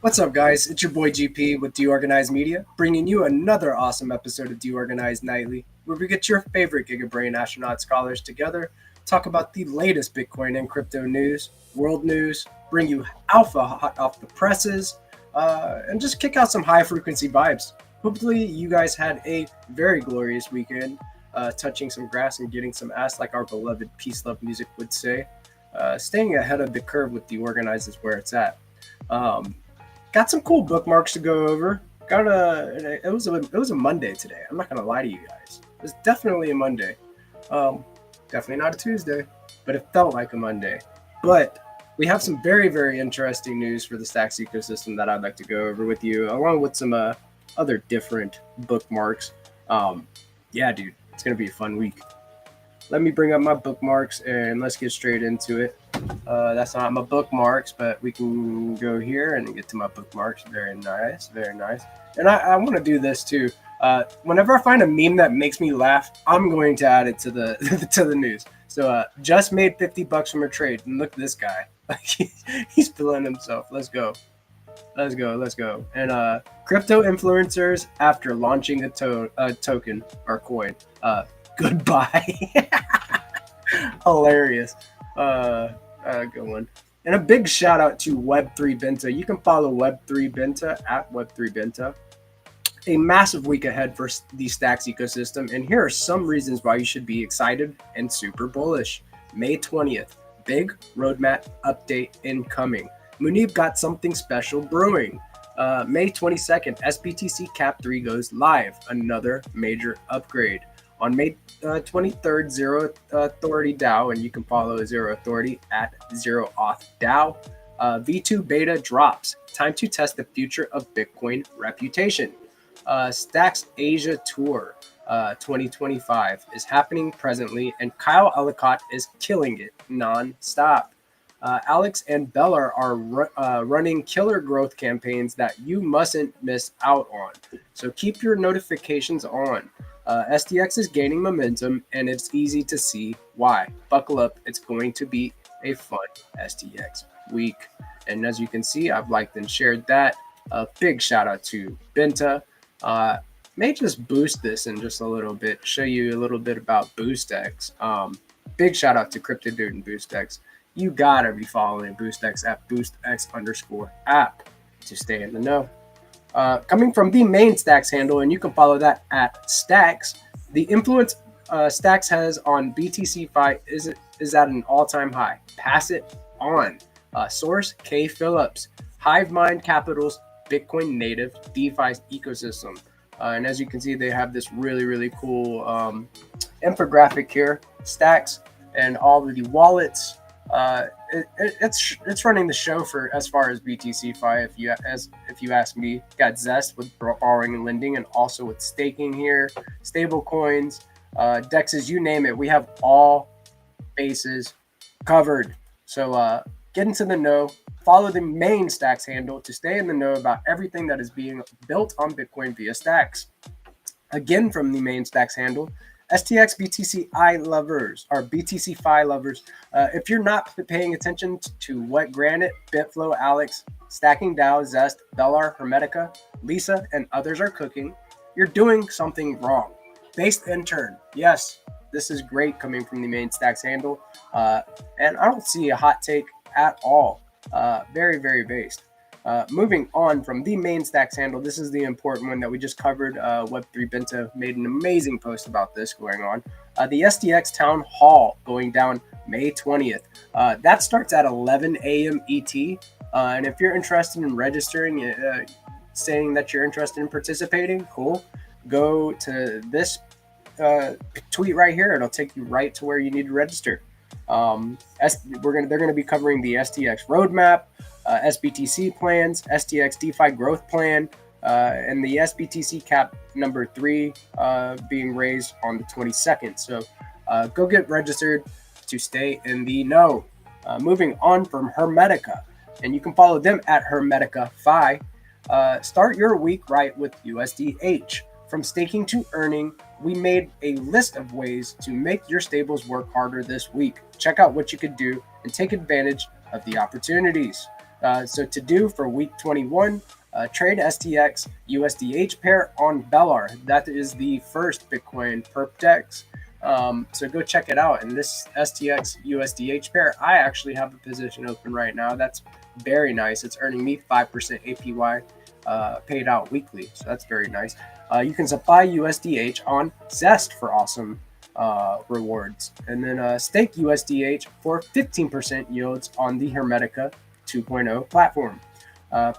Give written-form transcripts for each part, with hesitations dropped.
What's up, guys? It's your boy GP with DeOrganized Media, bringing you another awesome episode of DeOrganized Nightly, where we get your favorite Giga Brain Astronaut Scholars together, talk about the latest Bitcoin and crypto news, world news, bring you alpha hot off the presses, and just kick out some high frequency vibes. Hopefully, you guys had a very glorious weekend, touching some grass and getting some ass, like our beloved Peace Love Music would say. Staying ahead of the curve with DeOrganized is where it's at. Um, Got some cool bookmarks to go over. It was a Monday today. I'm not gonna lie to you guys. It was definitely a Monday. Definitely not a Tuesday, but it felt like a Monday. But we have some very, very interesting news for the Stacks ecosystem that I'd like to go over with you, along with some other different bookmarks. Yeah, dude, it's gonna be a fun week. Let me bring up my bookmarks and let's get straight into it. That's not my bookmarks, but we can go here and get to my bookmarks. Very nice, very nice. And I want to do this too. Whenever I find a meme that makes me laugh, I'm going to add it to the to the news. So just made $50 from a trade, and look at this guy. He's feeling himself. Let's go. Let's go. Let's go. And crypto influencers after launching a token or coin. Goodbye. Hilarious. Good one. And a big shout out to Web3 Benta. You can follow Web3 Benta at Web3 Benta. A massive week ahead for the Stacks ecosystem, and here are some reasons why you should be excited and super bullish. May 20th, big roadmap update incoming. Munib got something special brewing. May 22nd, SBTC Cap 3 goes live, another major upgrade. On May 23rd, Zero Authority DAO, and you can follow Zero Authority at Zero Auth DAO. V2 beta drops. Time to test the future of Bitcoin reputation. Stacks Asia Tour 2025 is happening presently, and Kyle Ellicott is killing it non-stop. Alex and Bella are running killer growth campaigns that you mustn't miss out on. So keep your notifications on. SDX is gaining momentum, and it's easy to see why. Buckle up. It's going to be a fun SDX week. And as you can see, I've liked and shared that. Big shout out to Benta. May just boost this in just a little bit, show you a little bit about BoostX. Big shout out to CryptoDude and BoostX. You gotta be following BoostX at BoostX_app to stay in the know. Coming from the main Stacks handle, and you can follow that at Stacks. The influence Stacks has on BTC-Fi is at an all-time high. Pass it on. Source K Phillips. HiveMind Capital's Bitcoin native DeFi ecosystem. And as you can see, they have this really, really cool infographic here. Stacks and all of the wallets. It's running the show for as far as BTC-Fi. If you ask me, got Zest with borrowing and lending, and also with staking here, stable coins, dexes, you name it. We have all bases covered. So get into the know. Follow the main Stacks handle to stay in the know about everything that is being built on Bitcoin via Stacks. Again, from the main Stacks handle. STX BTC-I lovers, or BTC-Fi lovers, if you're not paying attention to what Granite, Bitflow, Alex, Stacking DAO, Zest, Bellar, Hermetica, Lisa, and others are cooking, you're doing something wrong. Based intern, yes, this is great coming from the main Stacks handle, and I don't see a hot take at all. Very, very based. Moving on from the main Stacks handle, this is the important one that we just covered. Web3 Benta made an amazing post about this going on. The SDX Town Hall going down May 20th. That starts at 11 a.m. ET. And if you're interested in registering, saying that you're interested in participating, cool. Go to this tweet right here. It'll take you right to where you need to register. They're going to be covering the SDX roadmap, SBTC plans, SDX DeFi growth plan, and the SBTC cap number 3 being raised on the 22nd. So go get registered to stay in the know. Moving on from Hermetica, and you can follow them at Hermetica-Fi. Start your week right with USDH. From staking to earning, we made a list of ways to make your stables work harder this week. Check out what you could do and take advantage of the opportunities. So to do for week 21, trade STX USDH pair on Bellar. That is the first Bitcoin perp dex. So go check it out. And this STX USDH pair, I actually have a position open right now. That's very nice. It's earning me 5% APY paid out weekly. So that's very nice. You can supply USDH on Zest for awesome rewards. And then stake USDH for 15% yields on the Hermetica 2.0 platform.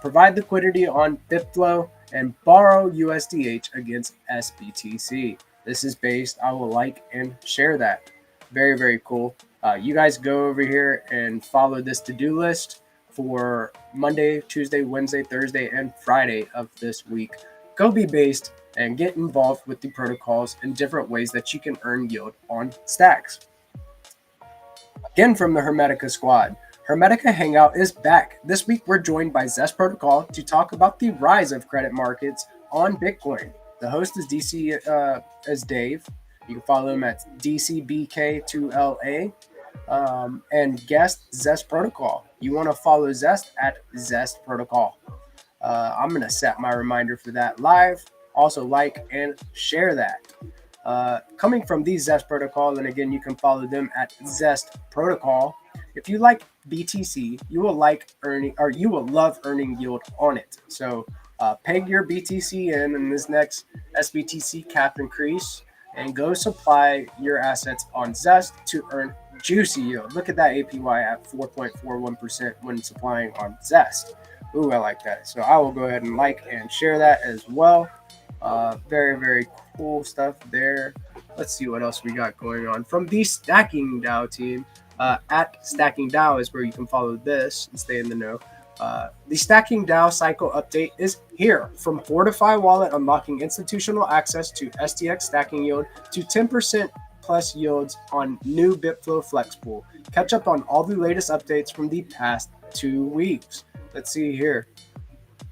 Provide liquidity on BitFlow and borrow USDH against SBTC. This is based. I will like and share that. Very, very cool. You guys go over here and follow this to-do list for Monday, Tuesday, Wednesday, Thursday, and Friday of this week. Go be based and get involved with the protocols and different ways that you can earn yield on stacks. Again, from the Hermetica squad, Hermetica Hangout is back. This week, we're joined by Zest Protocol to talk about the rise of credit markets on Bitcoin. The host is Dave. You can follow him at DCBK2LA. And guest Zest Protocol. You want to follow Zest at Zest Protocol. I'm going to set my reminder for that live. Also like and share that. Coming from the Zest Protocol, and again, you can follow them at Zest Protocol. If you like BTC, you will love earning yield on it. So peg your BTC in this next SBTC cap increase and go supply your assets on Zest to earn juicy yield. Look at that APY at 4.41% when supplying on Zest. Ooh, I like that. So I will go ahead and like and share that as well. Very, very cool stuff there. Let's see what else we got going on from the Stacking DAO team. At Stacking DAO is where you can follow this and stay in the know. The Stacking DAO cycle update is here. From Fortify Wallet unlocking institutional access to STX stacking yield to 10% plus yields on new BitFlow Flex Pool. Catch up on all the latest updates from the past 2 weeks. Let's see here.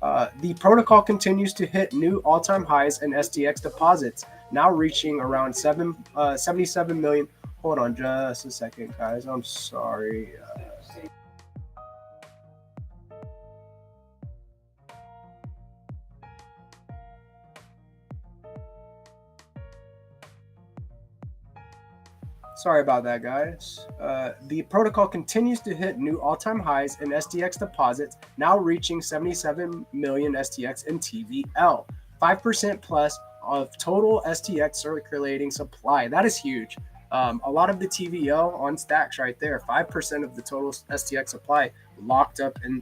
The protocol continues to hit new all-time highs in STX deposits, now reaching around 77 million. Hold on just a second, guys. I'm sorry. Sorry about that, guys. The protocol continues to hit new all-time highs in STX deposits, now reaching 77 million STX in TVL, 5% plus of total STX circulating supply. That is huge. A lot of the TVL on stacks right there, 5% of the total STX supply locked up in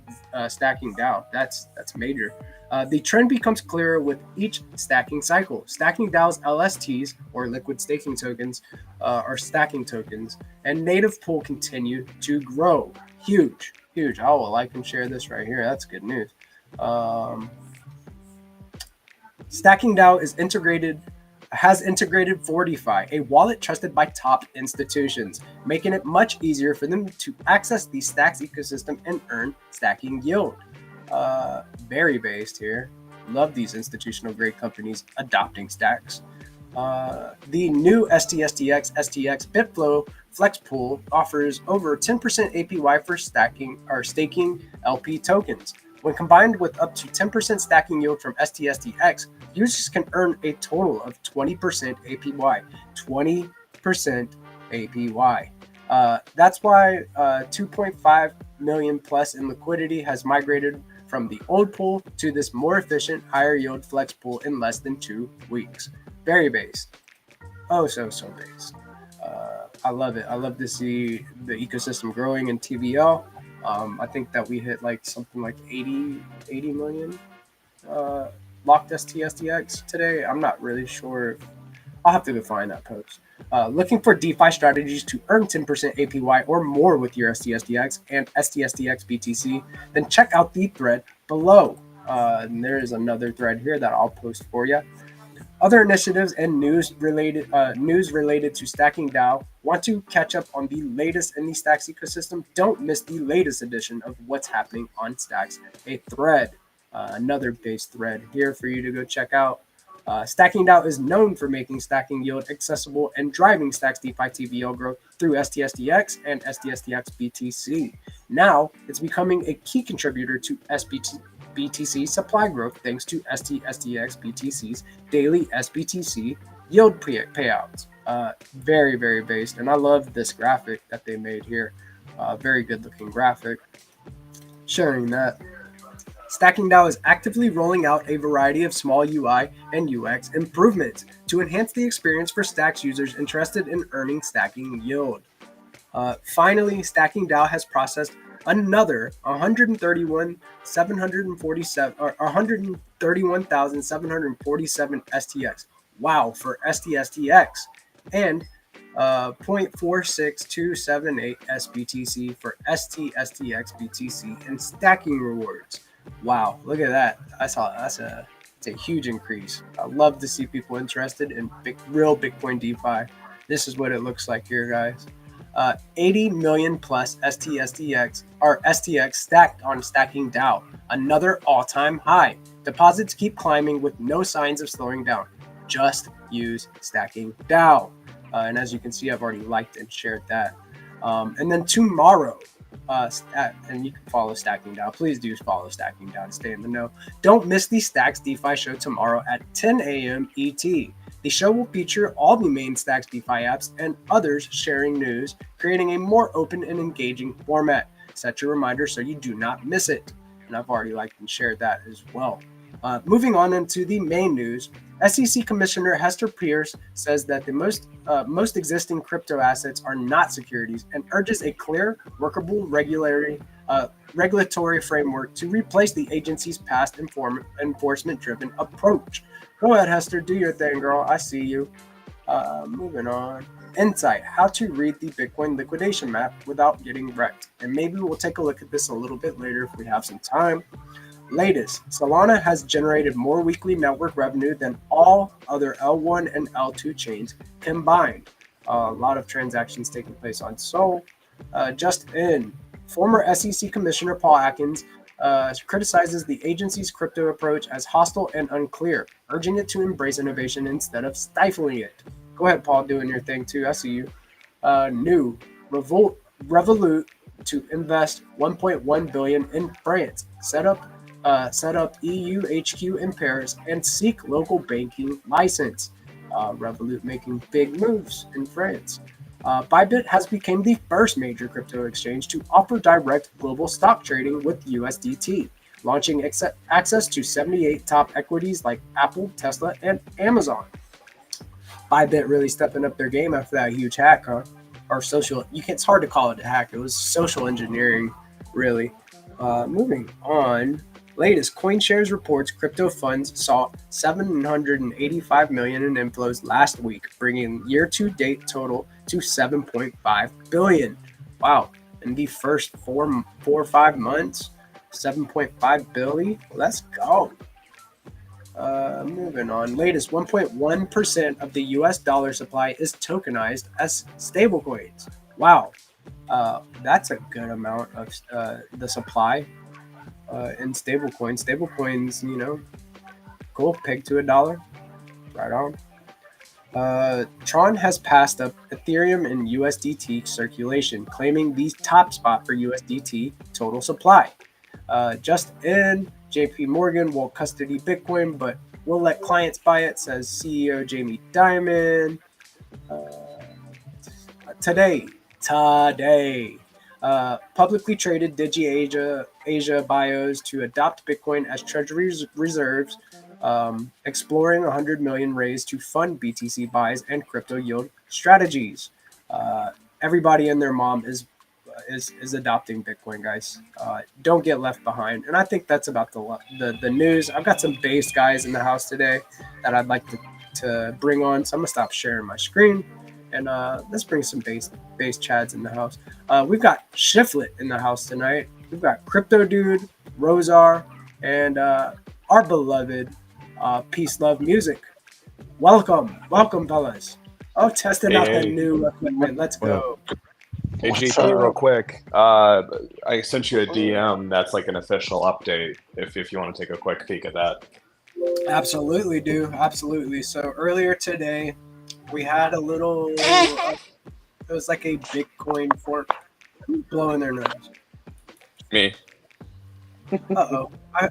Stacking DAO. That's major. The trend becomes clearer with each stacking cycle. Stacking DAO's LSTs, or liquid staking tokens, are stacking tokens, and native pool continue to grow. Huge. I will like and share this right here. That's good news. Stacking DAO has integrated Fortify, a wallet trusted by top institutions, making it much easier for them to access the Stacks ecosystem and earn stacking yield. Very based here. Love these institutional grade companies adopting Stacks. The new STSTX STX BitFlow Flex Pool offers over 10% APY for staking LP tokens. When combined with up to 10% stacking yield from STSTX, users can earn a total of 20% APY. 20% APY. That's why 2.5 million plus in liquidity has migrated from the old pool to this more efficient, higher yield flex pool in less than 2 weeks. Very based. Oh, so based. I love it. I love to see the ecosystem growing in TVL. I think that we hit like something like 80 million locked STSDX today. I'm not really sure. I'll have to go find that post. Looking for DeFi strategies to earn 10% APY or more with your STSDX and STSDX BTC, then check out the thread below. And there is another thread here that I'll post for you. Other initiatives and news related to Stacking DAO. Want to catch up on the latest in the Stacks ecosystem? Don't miss the latest edition of what's happening on Stacks, a thread, another base thread here for you to go check out. Stacking DAO is known for making stacking yield accessible and driving Stacks DeFi TVL growth through STSDX and STSDX BTC. Now, it's becoming a key contributor to BTC supply growth thanks to STSDX BTC's daily SBTC yield payouts. Very, very based. And I love this graphic that they made here. Very good looking graphic. Sharing that. Stacking DAO is actively rolling out a variety of small UI and UX improvements to enhance the experience for Stacks users interested in earning stacking yield. Finally, Stacking DAO has processed another 131,747 STX. Wow, for STSTX. And 0.46278 SBTC for STSTX BTC and stacking rewards. Wow, look at that. It's a huge increase. I love to see people interested in real Bitcoin DeFi. This is what it looks like here, guys. 80 million plus STSDX or STX stacked on Stacking DAO, another all-time high. Deposits keep climbing with no signs of slowing down. Just use Stacking DAO. And as you can see, I've already liked and shared that. And then tomorrow, and you can follow Stacking DAO. Please do follow Stacking DAO and stay in the know. Don't miss the Stacks DeFi show tomorrow at 10 a.m. ET. The show will feature all the main Stacks DeFi apps and others sharing news, creating a more open and engaging format. Set your reminder so you do not miss it. And I've already liked and shared that as well. Moving on into the main news, SEC Commissioner Hester Pierce says that the most existing crypto assets are not securities and urges a clear, workable regulatory framework to replace the agency's past enforcement-driven approach. Go ahead, Hester, do your thing, girl. I see you. Moving on. Insight, how to read the Bitcoin liquidation map without getting wrecked. And maybe we'll take a look at this a little bit later if we have some time. Latest, Solana has generated more weekly network revenue than all other L1 and L2 chains combined. A lot of transactions taking place on Sol. Just in, former SEC Commissioner Paul Atkins criticizes the agency's crypto approach as hostile and unclear, urging it to embrace innovation instead of stifling it. Go ahead, Paul, doing your thing too. I see you. New, Revolut to invest 1.1 billion in France. Set up EU HQ in Paris and seek local banking license. Revolut making big moves in France. Bybit has become the first major crypto exchange to offer direct global stock trading with USDT, launching access to 78 top equities like Apple, Tesla, and Amazon. Bybit really stepping up their game after that huge hack, huh? Or social, it's hard to call it a hack. It was social engineering, really. Moving on. Latest, CoinShares reports crypto funds saw 785 million in inflows last week, bringing year-to-date total to 7.5 billion. Wow! In the first four or 5 months, 7.5 billion. Let's go. Moving on. Latest, 1.1% of the U.S. dollar supply is tokenized as stablecoins. Wow, that's a good amount of the supply. In stablecoins. Stablecoins, cool, pegged to $1. Right on. Tron has passed up Ethereum and USDT circulation, claiming the top spot for USDT total supply. Just in, JP Morgan will custody Bitcoin, but will let clients buy it, says CEO Jamie Dimon. Today. Publicly traded Asia bios to adopt Bitcoin as treasury reserves, exploring 100 million raised to fund BTC buys and crypto yield strategies. Everybody and their mom is adopting Bitcoin, guys. Don't get left behind. And I think that's about the news. I've got some base guys in the house today that I'd like to bring on. So I'm gonna stop sharing my screen. And let's bring some base chads in the house. We've got Shiflet in the house tonight. We've got Crypto Dude, Rosar, and our beloved Peace Love Music. Welcome, fellas. Oh, testing out the new equipment. Let's go. Hey, GP, real quick. I sent you a DM that's like an official update if you want to take a quick peek at that. Absolutely, do. Absolutely. So earlier today, we had a little. It was like a Bitcoin fork. Who's blowing their nose? Me, Uh-oh. I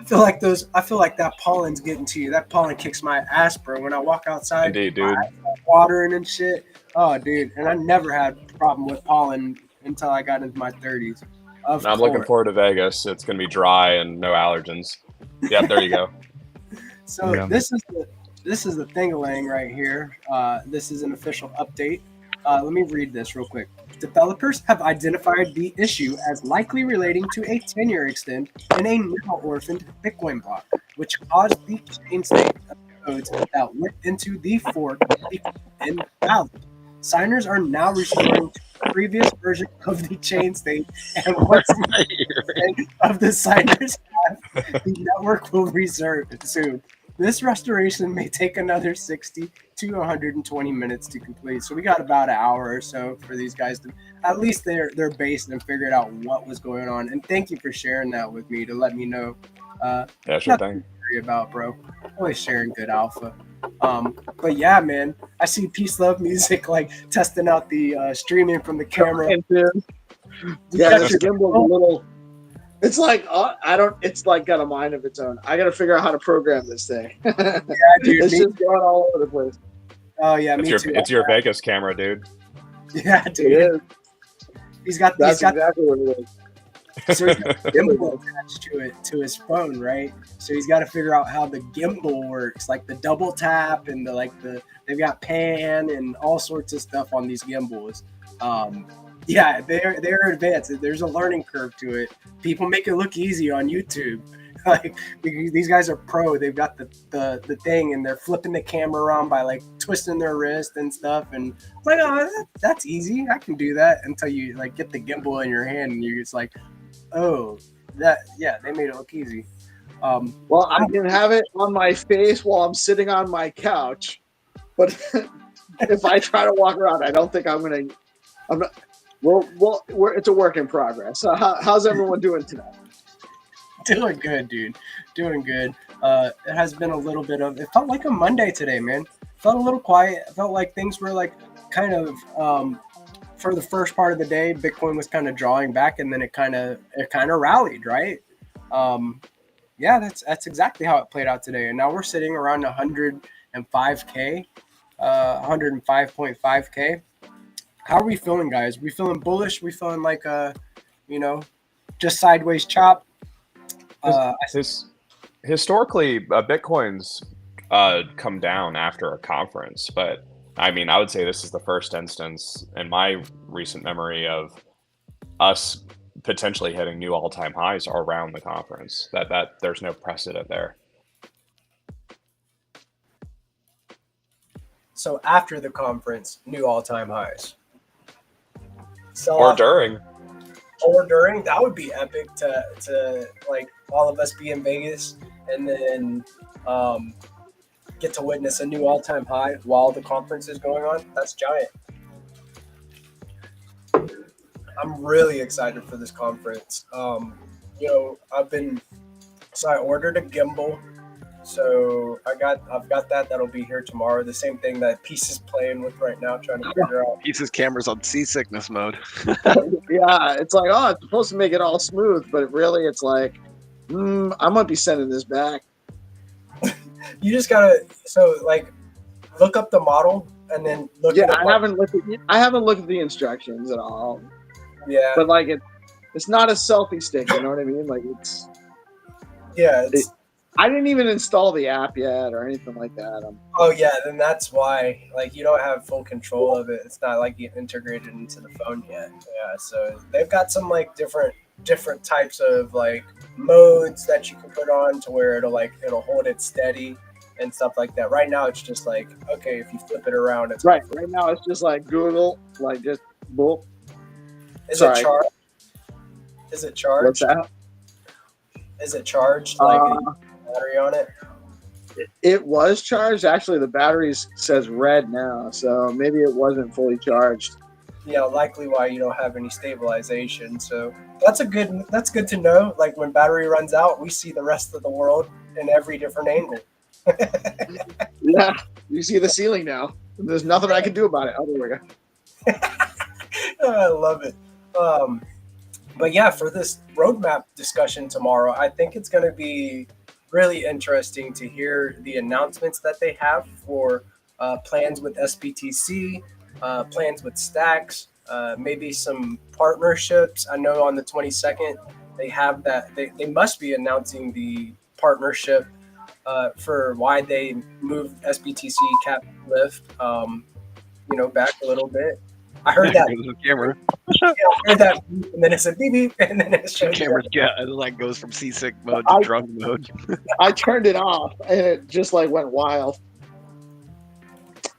feel like those. I feel like that pollen's getting to you. That pollen kicks my ass, bro. When I walk outside, indeed, my dude. eyes start watering and shit. Oh, dude. And I never had a problem with pollen until I got into my 30s. Of Now I'm looking course. forward to Vegas. It's gonna be dry and no allergens. Yep, there you go. So Yeah. this is the thing-a-lang right here. This is an official update. Let me read this real quick. Developers have identified the issue as likely relating to a tenure extend in a now orphaned Bitcoin block, which caused the chain state of codes that went into the fork to become invalid. Signers are now restoring to the previous version of the chain state, and once 90% of the signers have, the network will resume. This restoration may take another 60 to 120 minutes to complete. So we got about an hour or so for these guys to at least they're based and figured out what was going on. And thank you for sharing that with me to let me know. Yeah, sure Nothing thing. to worry about, bro. Always sharing good alpha. But yeah, man, I see Peace Love Music like testing out the streaming from the camera. Yeah, this gimbal's a little. It's like I don't. It's like got a mind of its own. I got to figure out how to program this thing. Yeah, dude. It's just going all over the place. Oh yeah, me too. It's your Vegas camera, dude. Yeah, It dude. is. That's He's got exactly what it is. so he's got the gimbal attached to his phone, right? So he's got to figure out how the gimbal works, like the double tap and they've got pan and all sorts of stuff on these gimbals. Yeah, they're advanced. There's a learning curve to it. People make it look easy on YouTube. Like these guys are pro. They've got the thing and they're flipping the camera around by like twisting their wrist and stuff. And I'm like, oh, that's easy. I can do that until you like get the gimbal in your hand and you're just like, oh, they made it look easy. Well, I can have it on my face while I'm sitting on my couch, but if I try to walk around, I don't think I'm not. It's a work in progress. So how's everyone doing tonight? Doing good, dude. Doing good. It has been a little bit of. It felt like a Monday today, man. It felt a little quiet. It felt like things were like kind of. For the first part of the day, Bitcoin was kind of drawing back, and then it kind of rallied, right? Yeah, that's exactly how it played out today. And now we're sitting around 105K, 105.5K. How are we feeling, guys? We feeling bullish? We feeling like just sideways chop? Historically, Bitcoin's come down after a conference, but I mean, I would say this is the first instance in my recent memory of us potentially hitting new all-time highs around the conference. That there's no precedent there. So after the conference, new all-time highs. So Or during. That would be epic to like all of us be in Vegas and then get to witness a new all-time high while the conference is going on. That's giant. I'm really excited for this conference. I ordered a gimbal. So I've got that. That'll be here tomorrow. The same thing that Peace is playing with right now, trying to figure out. Peace's camera's on seasickness mode. Yeah, it's like, oh, it's supposed to make it all smooth, but really it's like, I might be sending this back. You just gotta look up the model and then look. Yeah, I haven't looked at the instructions at all. Yeah, but like it's not a selfie stick. You know what I mean? Like it's. Yeah, I didn't even install the app yet or anything like that. Oh yeah, then that's why you don't have full control of it. It's not like you integrated into the phone yet. Yeah, so they've got some different types of modes that you can put on to where it'll hold it steady and stuff like that. Right now it's just okay, if you flip it around, it's right now it's just like Google, just boop. Is it charged? Is it charged? What's that? Is it charged? Battery on it? It was charged. Actually, the battery says red now, so maybe it wasn't fully charged. likely why you don't have any stabilization. So that's good to know. Like when battery runs out, we see the rest of the world in every different angle. Yeah, you see the ceiling now. There's nothing I can do about it. Oh, there we go. I love it. But yeah, for this roadmap discussion tomorrow, I think it's going to be really interesting to hear the announcements that they have for plans with SBTC, plans with Stacks, maybe some partnerships. I know on the 22nd they have that. They must be announcing the partnership for why they moved SBTC cap lift, back a little bit. I heard that. The camera. I heard that, beep, and then it said beep beep, and then it showed. Camera's like goes from seasick mode to drunk mode. I turned it off, and it just like went wild.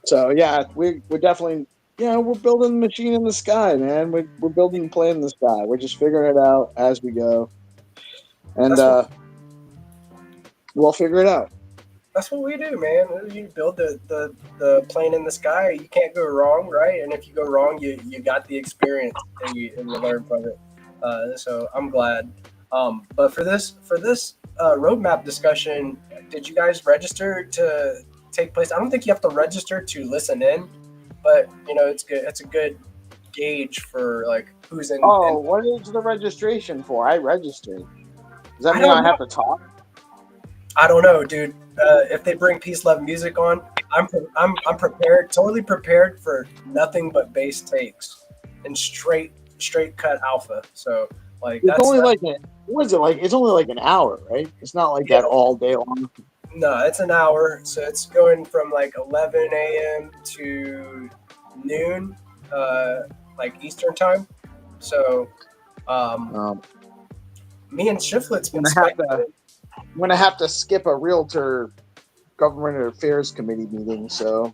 So yeah, we're definitely we're building the machine in the sky, man. We're building the plane in the sky. We're just figuring it out as we go, and we'll figure it out. That's what we do, man. You build the plane in the sky. You can't go wrong, right? And if you go wrong, you got the experience and you learn from it. So I'm glad. But for this roadmap discussion, did you guys register to take place? I don't think you have to register to listen in, but it's good. It's a good gauge for like who's in. Oh, what is the registration for? I registered. Does that mean I have to talk? I don't know, dude. If they bring peace, love, music on, I'm prepared, totally prepared for nothing but bass takes and straight cut alpha. So like it's only like what is it like? It's only like an hour, right? It's not like that all day long. No, it's an hour. So it's going from like 11 a.m. to noon, like Eastern time. So me and Shiflet's been I'm gonna have to skip a realtor government affairs committee meeting. So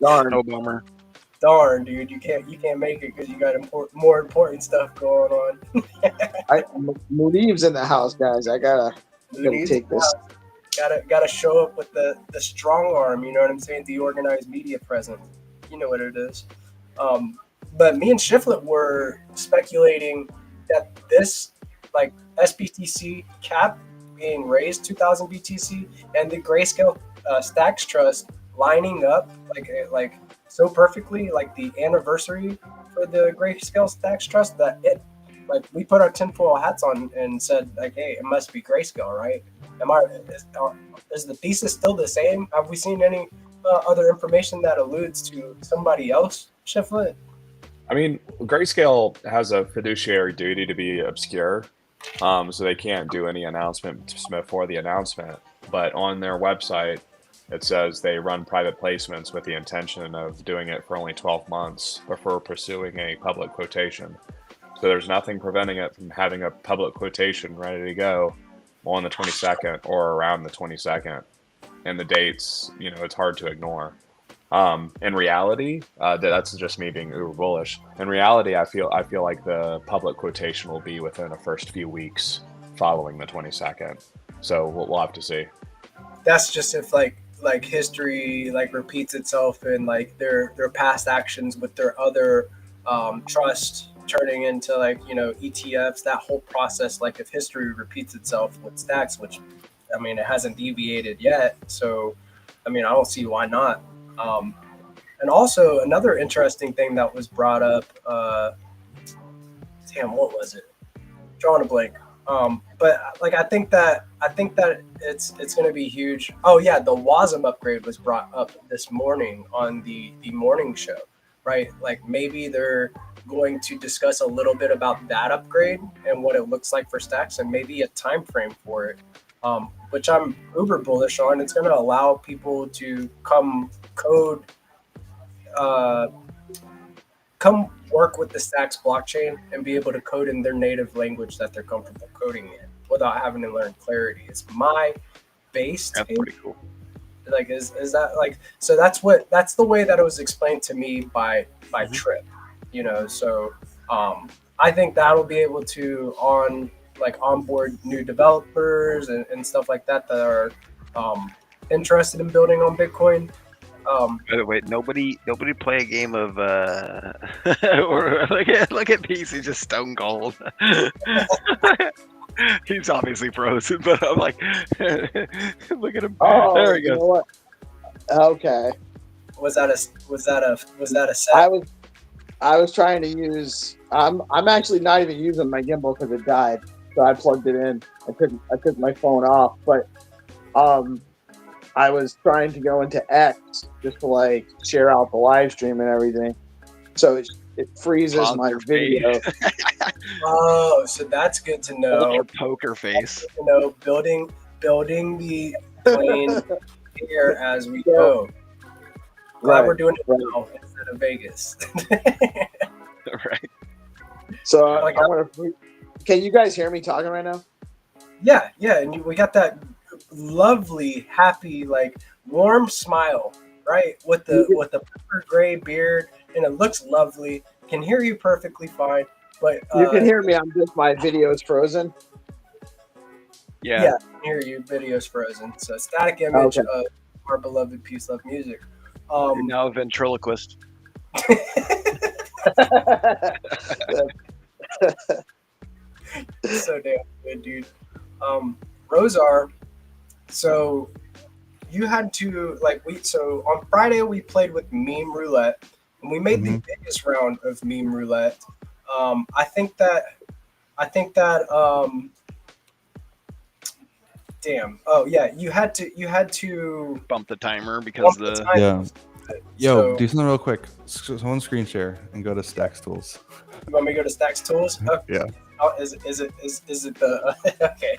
darn, No bummer. Darn, dude, you can't make it because you got more important stuff going on. Muneeb's in the house, guys. I gotta take this. Gotta show up with the strong arm. You know what I'm saying? DeOrganized Media present. You know what it is. But me and Shiflet were speculating that this like SBTC cap being raised 2,000 BTC and the Grayscale Stacks Trust lining up like so perfectly, like the anniversary for the Grayscale Stacks Trust, that it like we put our tinfoil hats on and said like, hey, it must be Grayscale, right? Is the thesis still the same? Have we seen any other information that alludes to somebody else, Shiflet? I mean, Grayscale has a fiduciary duty to be obscure, so they can't do any announcement before the announcement. But on their website, it says they run private placements with the intention of doing it for only 12 months before pursuing a public quotation. So there's nothing preventing it from having a public quotation ready to go on the 22nd or around the 22nd. And the dates, it's hard to ignore. In reality, that's just me being uber bullish. In reality, I feel like the public quotation will be within the first few weeks following the 22nd. So we'll have to see. That's just if like history like repeats itself and like their past actions with their other trust turning into like ETFs, that whole process. Like if history repeats itself with Stacks, which I mean it hasn't deviated yet, so I mean I don't see why not. And also another interesting thing that was brought up, what was it? Drawing a blank. But like I think that it's going to be huge. Oh yeah, the WASM upgrade was brought up this morning on the morning show, right? Like maybe they're going to discuss a little bit about that upgrade and what it looks like for Stacks and maybe a time frame for it. Which I'm uber bullish on. It's going to allow people to come work with the Stacks blockchain and be able to code in their native language that they're comfortable coding in without having to learn Clarity. It's my base. That's pretty cool. Like, is that like, so that's the way that it was explained to me by Trip, so I think that'll be able to onboard new developers and stuff like that are interested in building on Bitcoin. By the way, nobody play a game of or look at PC just stone cold. He's obviously frozen, but I'm like, look at him. Oh, There he you know goes. what? Okay. Was that a set? I was trying to use. I'm actually not even using my gimbal because it died, so I plugged it in. I took my phone off, but I was trying to go into X just to like share out the live stream and everything, so it freezes Pause my your video. Oh, so that's good to Hold know. your poker face. You know, building the plane here as we go. Glad Right, we're doing it right. now instead of Vegas. Right. So Like, I want to. Can you guys hear me talking right now? yeah, and we got that lovely, happy, like warm smile, right? With the pepper gray beard, and it looks lovely. Can hear you perfectly fine, but You can hear me. I'm just my video is frozen. Yeah. yeah, I can hear you. Video's frozen. So static image Okay. of our beloved Peace Love Music. You're now a ventriloquist. So damn good, dude. Rosar, so you had to so on Friday we played with Meme Roulette and we made the biggest round of Meme Roulette. I think that damn. Oh yeah, you had to Bump the timer because bump the the time. Yeah. Yo, So, do something real quick. Someone screen share and go to Stacks Tools. you want me to go to Stacks Tools? Okay. Yeah. Oh, is it the okay?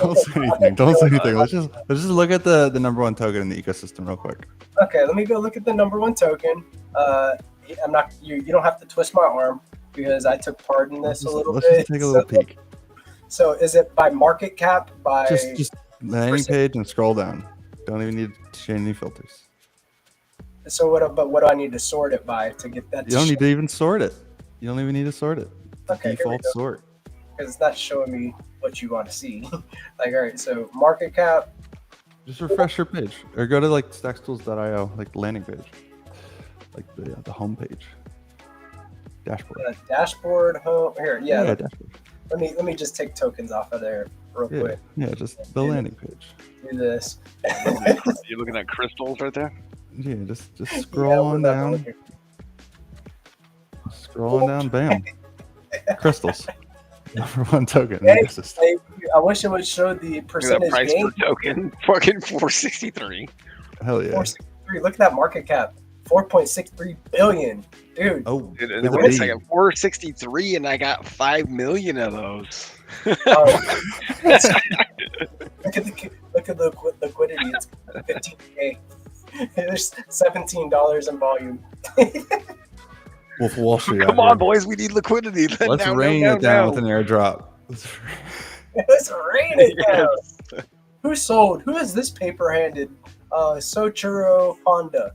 Don't say anything. Don't say anything. Let's just look at the number one token in the ecosystem real quick. Okay, let me go look at the number one token. I'm not you don't have to twist my arm because I took part in this a little Let's bit. just take a little peek. So is it by market cap? By Just landing page and scroll down. Don't even need to change any filters. so what do I need to sort it by to get that? You don't need to even sort it. You don't even need to sort it. Okay, here we Default go. sort. Because it's not showing me what you want to see. Like, all right, so market cap. Just refresh your page or go to like stackstools.io, like landing page, like the home page, dashboard. Dashboard home here. Yeah, Dashboard. let me just take tokens off of there real Yeah, quick. yeah, just the landing page. Do this. you're looking at crystals right there. Yeah, just Yeah, scroll on we're not down. looking. Scroll on down, bam. Crystals. Number one token in Hey, the ecosystem. I wish it would show the Look at that percentage price gain. per token. Fucking 463. Hell yeah. 463. Look at that market cap. 4.63 billion. Dude. Oh, Dude, and with then a wait a B. second, 463, and I got 5 million of those. Oh. look at the liquidity. It's 15K. There's $17 in volume. Wolf of Wall Street. Come out on, here. boys, we need liquidity. Let's No, rain no, it down no. with an airdrop. Let's rain it down. Who sold? Who is this paper-handed? Sochuro Honda.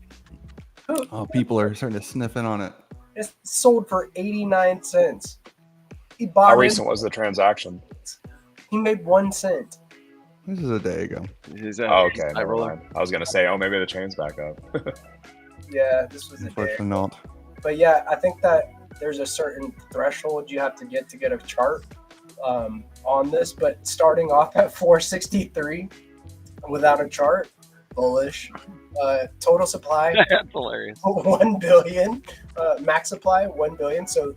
Oh, people are starting to sniff in on it. It's sold for 89 cents. He bought How it. recent was the transaction? He made 1 cent. This is a day ago. Is that Oh, okay. high Never roller? mind. I was gonna say, oh, maybe the chain's back up. Yeah, this was a day. Unfortunately not. But yeah, I think that there's a certain threshold you have to get a chart on this. But starting off at 463 without a chart, bullish. Total supply That's hilarious. 1 billion. Max supply 1 billion. So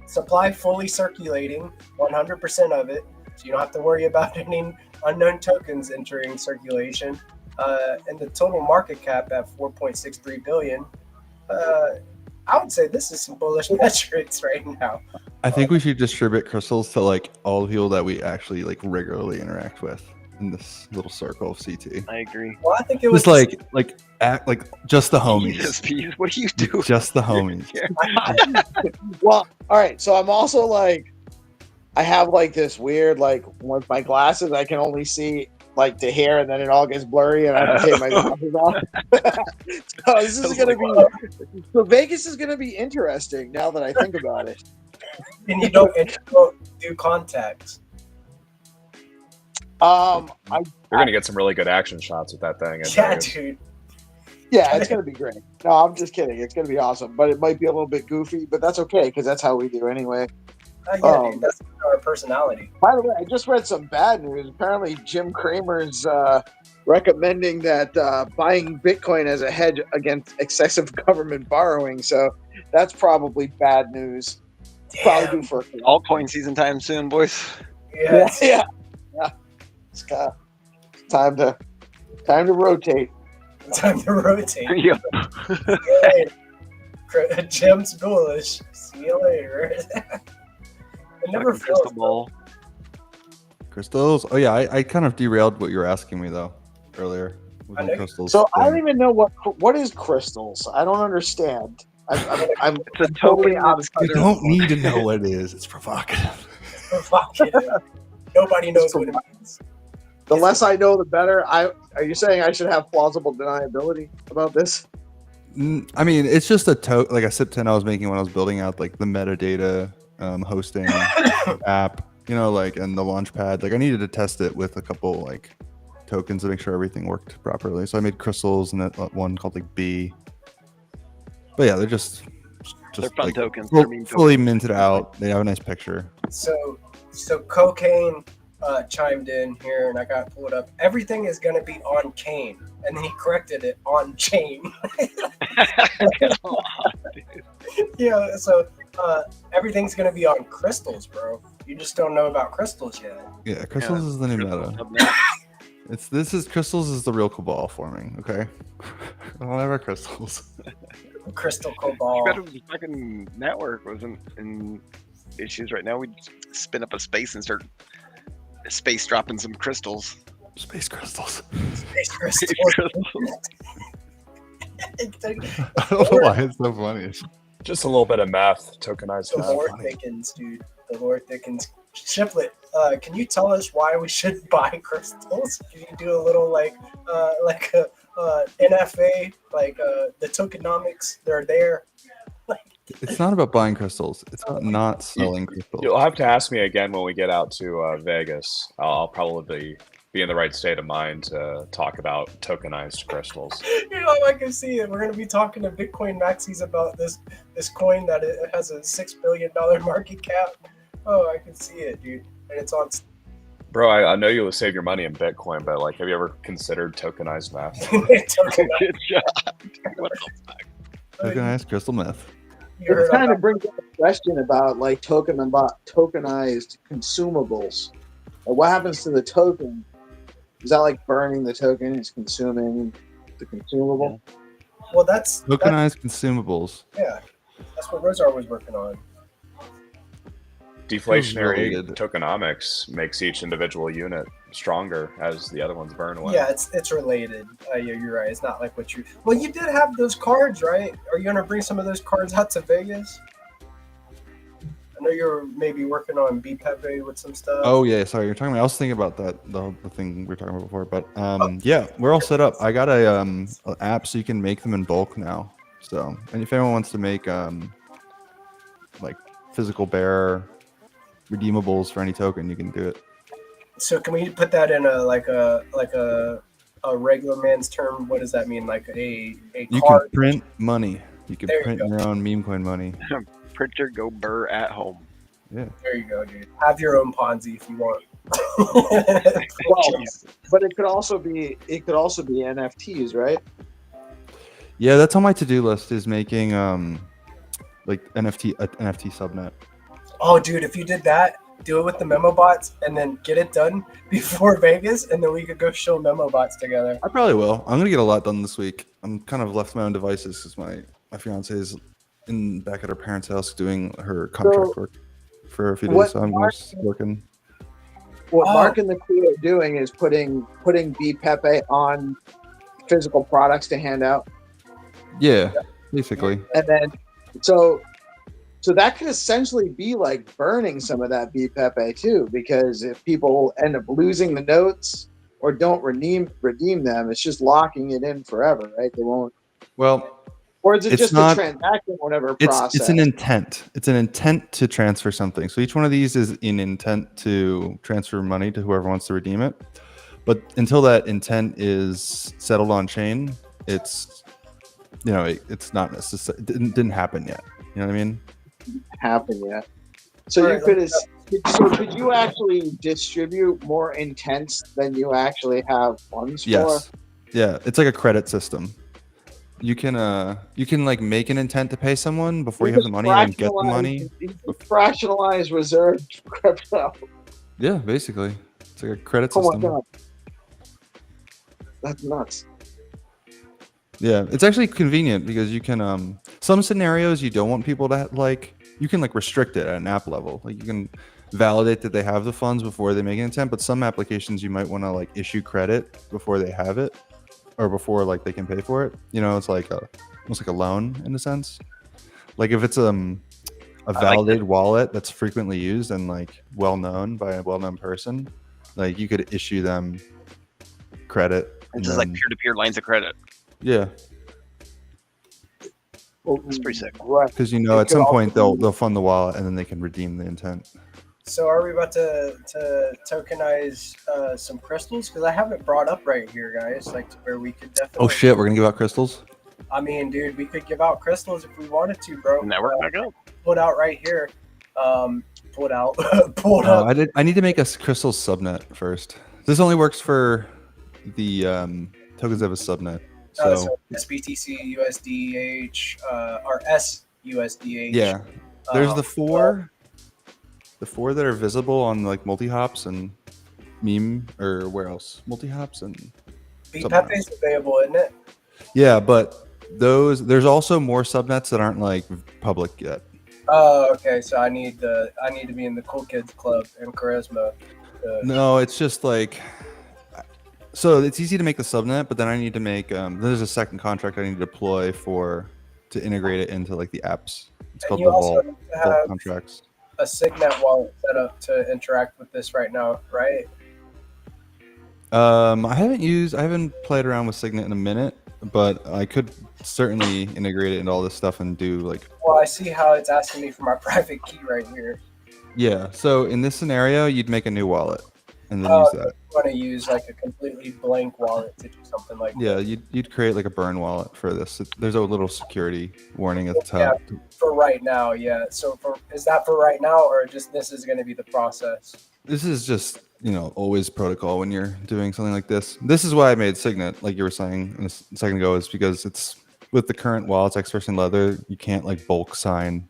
supply fully circulating 100% of it. So you don't have to worry about any unknown tokens entering circulation. And the total market cap at 4.63 billion. I would say this is some bullish metrics right now. I think we should distribute crystals to like all the people that we actually like regularly interact with in this little circle of CT. I agree. Well, I think it was Just like just the homies. Jesus, Pete, what do you do? Just the homies. Well, all right. So I'm also like, I have like this weird like with my glasses, I can only see like to here, and then it all gets blurry, and I have to take my glasses off. So this is gonna be. So Vegas is gonna be interesting now that I think about it. and you don't do contacts. I You're gonna get some really good action shots with that thing. Yeah, dude. Yeah, it's gonna be great. No, I'm just kidding. It's gonna be awesome, but it might be a little bit goofy, but that's okay because that's how we do anyway. Yeah, dude, that's our personality. By the way, I just read some bad news. Apparently, Jim Cramer's recommending that buying Bitcoin as a hedge against excessive government borrowing. So that's probably bad news. Probably do for altcoin season time soon, boys. yeah. It's time to rotate. Time to rotate. Yeah. Jim's bullish. See you later. It never Crystal fails. ball. Crystals. Oh yeah, I kind of derailed what you were asking me though earlier. With I the know. crystals So I thing. don't even know what is crystals. I don't understand. I'm It's a totally token out of touch. You don't need to know what it is. It's provocative. Provocative. Nobody knows what it means. The less I know, the better. Are you saying I should have plausible deniability about this? I mean, it's just like a SIP10 I was making when I was building out like the metadata hosting app, you know, like and the launchpad. Like I needed to test it with a couple like tokens to make sure everything worked properly. So I made crystals and that one called like B. But yeah, they're just They're fun like tokens. They're meme fully tokens. minted out. They have a nice picture. So cocaine chimed in here, and I got pulled up. Everything is gonna be on cane, and then he corrected it on chain. Yeah. So everything's gonna be on crystals, bro. You just don't know about crystals yet. Yeah, crystals is the new meta. Crystals is the real cabal forming. Okay, I'll never crystals. Crystal cobalt. The fucking network wasn't in issues right now. We'd spin up a space and start space dropping some crystals. Space crystals. Space crystals. I don't know why it's so funny. Just a little bit of math, tokenized The math. Lord thickens, dude. The Lord thickens. Shiplet, can you tell us why we should buy crystals? Can you do a little like a NFA, like the tokenomics? They're there. It's not about buying crystals. It's about not selling crystals. You'll have to ask me again when we get out to Vegas. I'll probably be in the right state of mind to talk about tokenized crystals. You know, I can see it. We're gonna be talking to Bitcoin maxis about this coin that it has a $6 billion market cap. Oh, I can see it, dude. And it's on. Bro, I know you'll save your money in Bitcoin, but like, have you ever considered tokenized math? Tokenized. Good job. What the fuck? Tokenized crystal meth. You heard It kind about- of brings up a question about like tokenized consumables. Like, what happens to the token? Is that like burning the token? It's consuming the consumable. Well, that's Tokenized consumables. yeah. That's what Rosar was working on. Deflationary related. tokenomics makes each individual unit stronger as the other ones burn away. Yeah, it's related. Yeah, you're right. It's not like what you. Well, you did have those cards, right? Are you gonna bring some of those cards out to Vegas? I know you're maybe working on BPEP with some stuff. Oh yeah, sorry, you're talking about. I was thinking about that the thing we were talking about before, but yeah, we're all set up. I got a app so you can make them in bulk now. So, and if anyone wants to make like physical bearer redeemables for any token, you can do it. So can we put that in a regular man's term? What does that mean? Like a You card? can print money. You can There you print go. your own meme coin money. Printer go burr at home. Yeah. There you go, dude. Have your own Ponzi if you want. Well, but it could also be NFTs, right? Yeah, that's on my to-do list is making like NFT subnet. Oh, dude, if you did that, do it with the memo bots and then get it done before Vegas, and then we could go show memo bots together. I probably will. I'm gonna get a lot done this week. I'm kind of left to my own devices because my fiance is back at her parents' house doing her contract work for a few days. So I'm just working. What Mark and the crew are doing is putting BPEP on physical products to hand out, Yeah, basically. and then so that could essentially be like burning some of that BPEP too, because if people end up losing the notes or don't redeem them, it's just locking it in forever, right? They won't. Well, Or is it It's just not- the transaction, whatever process? it's an intent. It's an intent to transfer something. So each one of these is in intent to transfer money to whoever wants to redeem it. But until that intent is settled on chain, it's you know, it's not necessary. Didn't happen yet. You know what I mean? Happen yet. So All you right, could could you actually distribute more intents than you actually have funds for? Yes. Yeah, it's like a credit system. You can like make an intent to pay someone before you have the money and then get the money. Fractionalize reserved crypto. Yeah, basically. It's like a credit Oh my system. god. That's nuts. Yeah, it's actually convenient because you can some scenarios you don't want people to like, you can like restrict it at an app level. Like you can validate that they have the funds before they make an intent, but some applications you might want to like issue credit before they have it or before like they can pay for it. You know, it's like almost like a loan in a sense. Like if it's a validated wallet that's frequently used and like well known by a well-known person, like you could issue them credit. It's just like peer-to-peer lines of credit. Yeah, That's pretty sick. Right. because you know It at could some also point be- they'll fund the wallet and then they can redeem the intent. So are we about to tokenize some crystals? Because I have it brought up right here, guys. Like to where we could definitely. Oh shit, we're gonna give out crystals. I mean, dude, we could give out crystals if we wanted to, bro. Network back up. Pulled out right here. Pulled out. Pulled Oh, up. I need to make a crystal subnet first. This only works for the tokens that have a subnet. So SBTC, USDH, or SUSDH. Yeah, there's Um, the four that are visible on like multi-hops and meme, or where else? Multi-hops and BPEP is available, isn't it? yeah, but there's also more subnets that aren't like public yet. Oh, okay. So I need to be in the Cool Kids Club and Charisma. No, it's just like, so it's easy to make the subnet, but then I need to make there's a second contract I need to deploy to integrate it into like the apps. It's And called you the also vault need to have contracts. a Signet wallet set up to interact with this right now, right? I haven't played around with Signet in a minute, but I could certainly integrate it into all this stuff and do like, Well, I see how it's asking me for my private key right here. yeah. So in this scenario, you'd make a new wallet and then use that. I want to use like a completely blank wallet to do something like Yeah, you'd create like a burn wallet for this. There's a little security warning at the top. for right now. Yeah. So is that for right now, or just this is going to be the process? This is just, you know, always protocol when you're doing something like this. This is why I made Signet, like you were saying a second ago, is because it's with the current wallets, X-Source and Leather, you can't like bulk sign.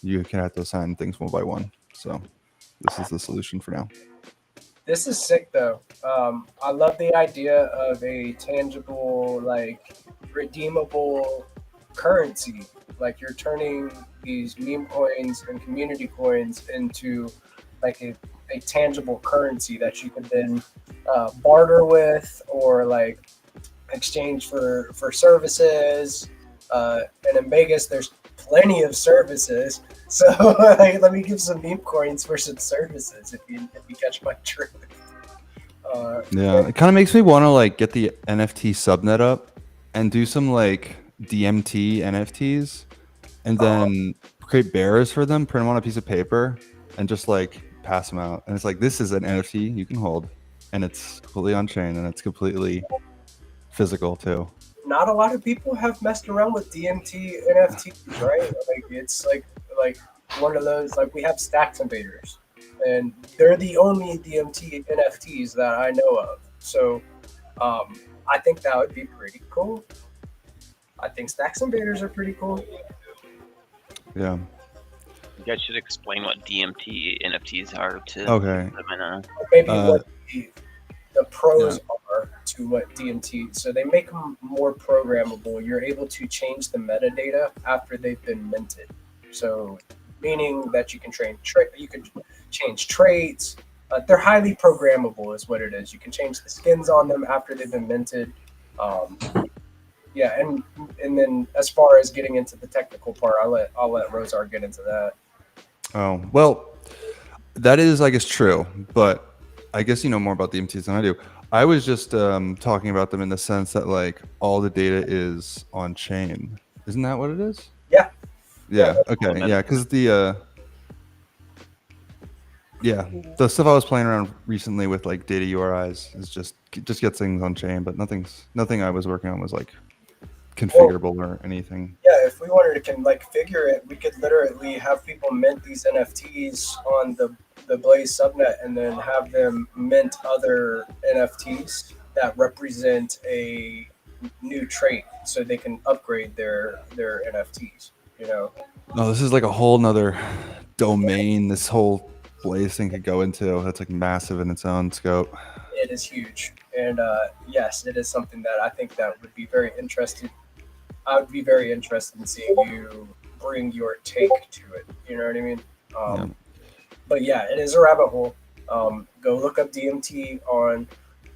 You can have to sign things one by one. So this is the solution for now. This is sick though. I love the idea of a tangible, like redeemable currency. Like you're turning these meme coins and community coins into like a tangible currency that you can then barter with or like exchange for services. And in Vegas, there's plenty of services. So like, let me give some meme coins for some services if you catch my drift. Yeah, it kind of makes me want to like get the NFT subnet up and do some like DMT NFTs and then create bearers for them, print them on a piece of paper and just like pass them out. And it's like, this is an NFT you can hold and it's completely on chain and it's completely physical too. Not a lot of people have messed around with DMT NFTs, right? Like it's like one of those, like we have Stacks Invaders and they're the only DMT NFTs that I know of. So I think that would be pretty cool. I think Stacks Invaders are pretty cool. Yeah. You guys should explain what DMT NFTs are to Okay. Maybe what the pros are to what DMT. So they make them more programmable. You're able to change the metadata after they've been minted. So meaning that you can change traits. They're highly programmable is what it is. You can change the skins on them after they've been minted. Yeah, and then as far as getting into the technical part, I'll let Rosar get into that. Oh, well, that is, I guess, true, but I guess you know more about the DMTs than I do. I was just talking about them in the sense that like all the data is on chain. Isn't that what it is? Yeah. Yeah. Okay. Yeah, because the stuff I was playing around recently with like data URIs is just get things on chain, but nothing I was working on was like configurable or anything. Yeah, if we wanted to configure it, we could literally have people mint these NFTs on the Blaze subnet, and then have them mint other NFTs that represent a new trait, so they can upgrade their NFTs. You know, No, this is like a whole nother domain. This whole Blaze thing could go into. That's like massive in its own scope. it is huge, and yes, it is something that I think that would be very interesting. I would be very interested in seeing you bring your take to it. You know what I mean? Yeah. But yeah, it is a rabbit hole. Go look up DMT on,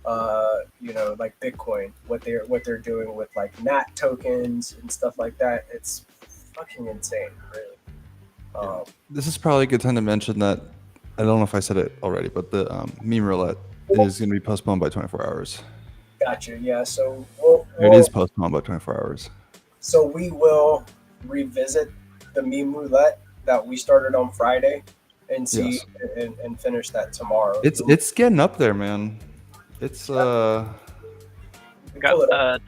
like Bitcoin, what they're doing with like NAT tokens and stuff like that. It's fucking insane, really. This is probably a good time to mention that I don't know if I said it already, but the meme roulette is going to be postponed by 24 hours. Gotcha. Yeah. So It is postponed by 24 hours. So we will revisit the meme roulette that we started on Friday and see Yes. and finish that tomorrow. It's getting up there, man. It's We got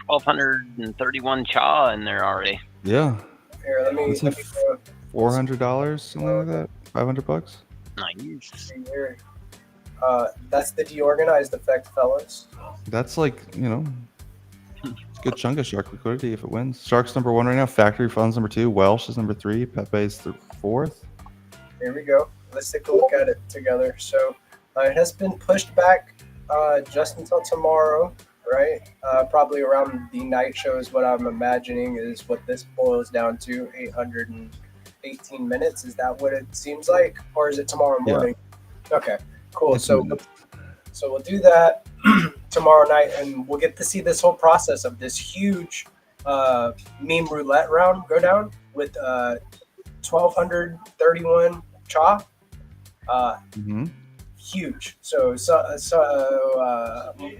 1,231 cha in there already. yeah. Here, let me It's like go $400, something like that. $500. Nice. see here. That's the deorganized effect, fellas. That's like, it's a good chunk of Shark liquidity if it wins. Shark's number 1 right now. Factory Funds number 2. Welsh is number 3. Pepe's the 4th. Here we go. Let's take a look at it together. So it has been pushed back just until tomorrow, right? Probably around the night show is what I'm imagining is what this boils down to. 818 minutes. Is that what it seems like? Or is it tomorrow morning? Yeah. Okay, cool. It's So we'll do that tomorrow night, and we'll get to see this whole process of this huge meme roulette round go down with 1,231 cha. Huge. So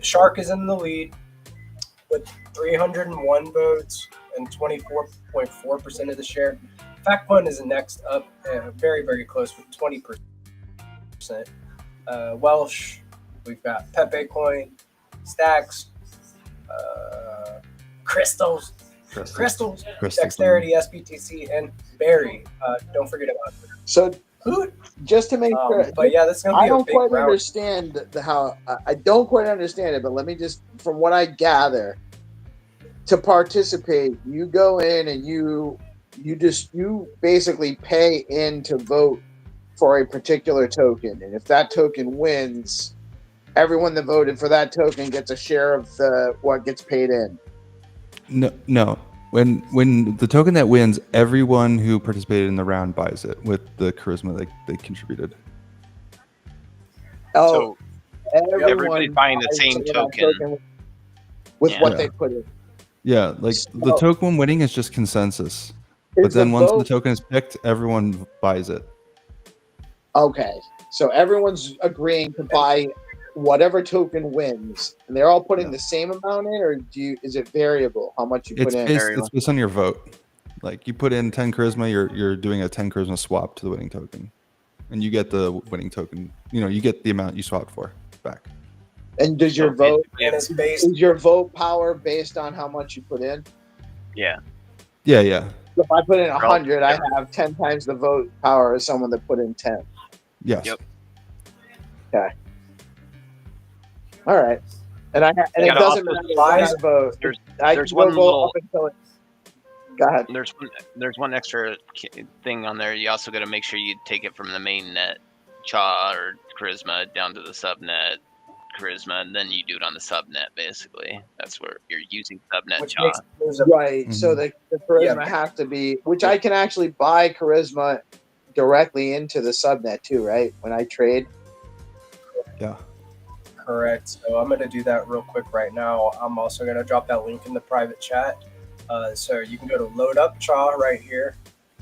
Shark is in the lead with 301 votes and 24.4% of the share. Fact Fund is next up, very, very close with 20%. Welsh, we've got Pepe Coin, Stacks, Crystals, Dexterity, SBTC, and Barry. Don't forget about it. So just to make sure, but yeah, that's gonna be I don't a big quite round. understand how. I don't quite understand it, but let me just, from what I gather, to participate, you go in and you basically pay in to vote for a particular token, and if that token wins, everyone that voted for that token gets a share of what gets paid in. No. When the token that wins, everyone who participated in the round buys it with the charisma they contributed. So everybody's buying the same token with what Yeah. they put in. Yeah, like the token winning is just consensus. But then once the token is picked, everyone buys it. Okay, so everyone's agreeing to buy whatever token wins, and they're all putting the same amount in, or is it variable how much you put in? It's based on your vote. Like you put in 10 charisma, you're doing a 10 charisma swap to the winning token, and you get the winning token. You get the amount you swapped for back. And does your vote is your vote power based on how much you put in? Yeah. Yeah. So if I put in 100, I have 10 times the vote power as someone that put in 10. Yes. Yep. Okay. All right. And it doesn't matter what I vote. There's one little. Go ahead. There's one extra thing on there. You also got to make sure you take it from the main net, cha or charisma, down to the subnet charisma, and then you do it on the subnet. Basically, that's where you're using subnet cha. Right. Mm-hmm. So the charisma has to be, which I can actually buy charisma directly into the subnet too, right? When I trade. Yeah. Correct. So I'm going to do that real quick right now. I'm also going to drop that link in the private chat. So you can go to load up cha right here,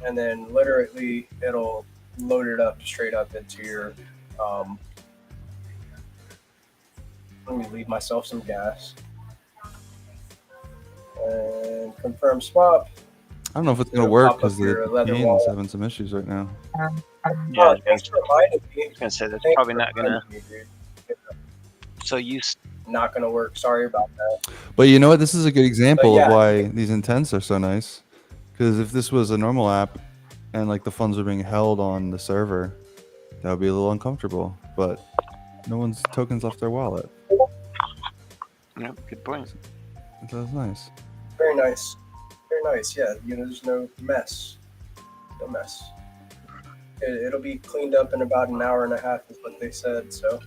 and then literally it'll load it up straight up into your. Let me leave myself some gas. And confirm swap. I don't know if it's going to work because the game is having some issues right now. Yeah, thanks for reminding me. I was gonna say that's probably not gonna. So not going to work. Sorry about that. But you know what? This is a good example yeah. of why these intents are so nice. Because if this was a normal app and like the funds are being held on the server, that would be a little uncomfortable. But no one's tokens left their wallet. Yep, good point. That's nice. Very nice. Very nice. Yeah, there's no mess. No mess. It'll be cleaned up in about an hour and a half, is what they said. So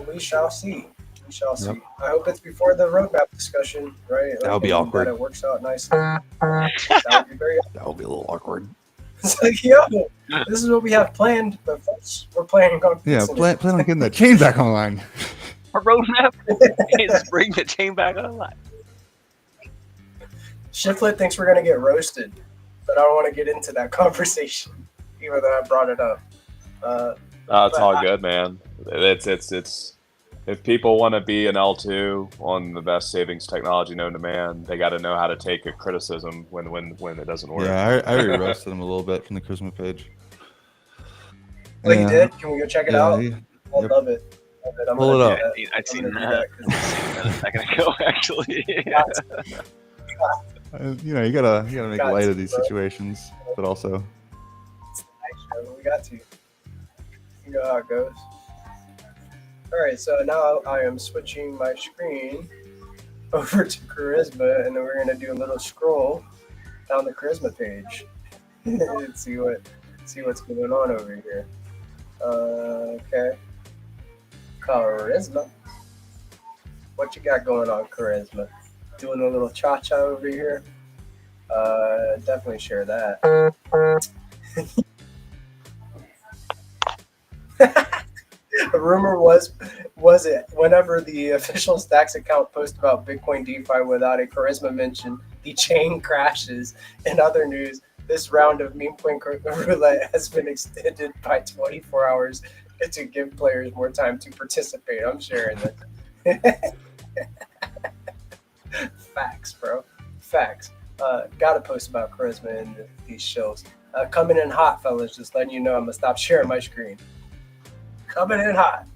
we shall see. We shall see. Yep. I hope it's before the roadmap discussion, right? That would be awkward. That it works out nicely. That would be very. That would be a little awkward. It's like, yo, this is what we have planned, but folks, we're planning on. Yeah, fixing plan it. on getting that chain back online. Our roadmap is bring the chain back online. Shiflet thinks we're gonna get roasted, but I don't want to get into that conversation, even though I brought it up. It's all good, man. It's if people want to be an L2 on the best savings technology known to man, they got to know how to take a criticism when it doesn't work. Yeah, I re-roasted him a little bit from the Charisma page. Oh, you did? Can we go check it out? He, I yep. love it. Love it. I'm Pull gonna it do up. that. I've seen I'm gonna that. do that 'cause- A second ago, actually. you gotta make Got light to, of these bro. situations, but also Actually, we got to. You know how it goes. All right, so now I am switching my screen over to Charisma, and then we're gonna do a little scroll down the Charisma page and see what's going on over here. Okay, Charisma. What you got going on, Charisma? Doing a little cha-cha over here. Definitely share that. The rumor was it whenever the official Stacks account posts about Bitcoin DeFi without a Charisma mention, the chain crashes. In other news, this round of meme coin roulette has been extended by 24 hours to give players more time to participate. I'm sharing this. Facts, bro. Facts. Gotta post about Charisma in these shows. Coming in hot, fellas. Just letting you know, I'm gonna stop sharing my screen. Coming in hot.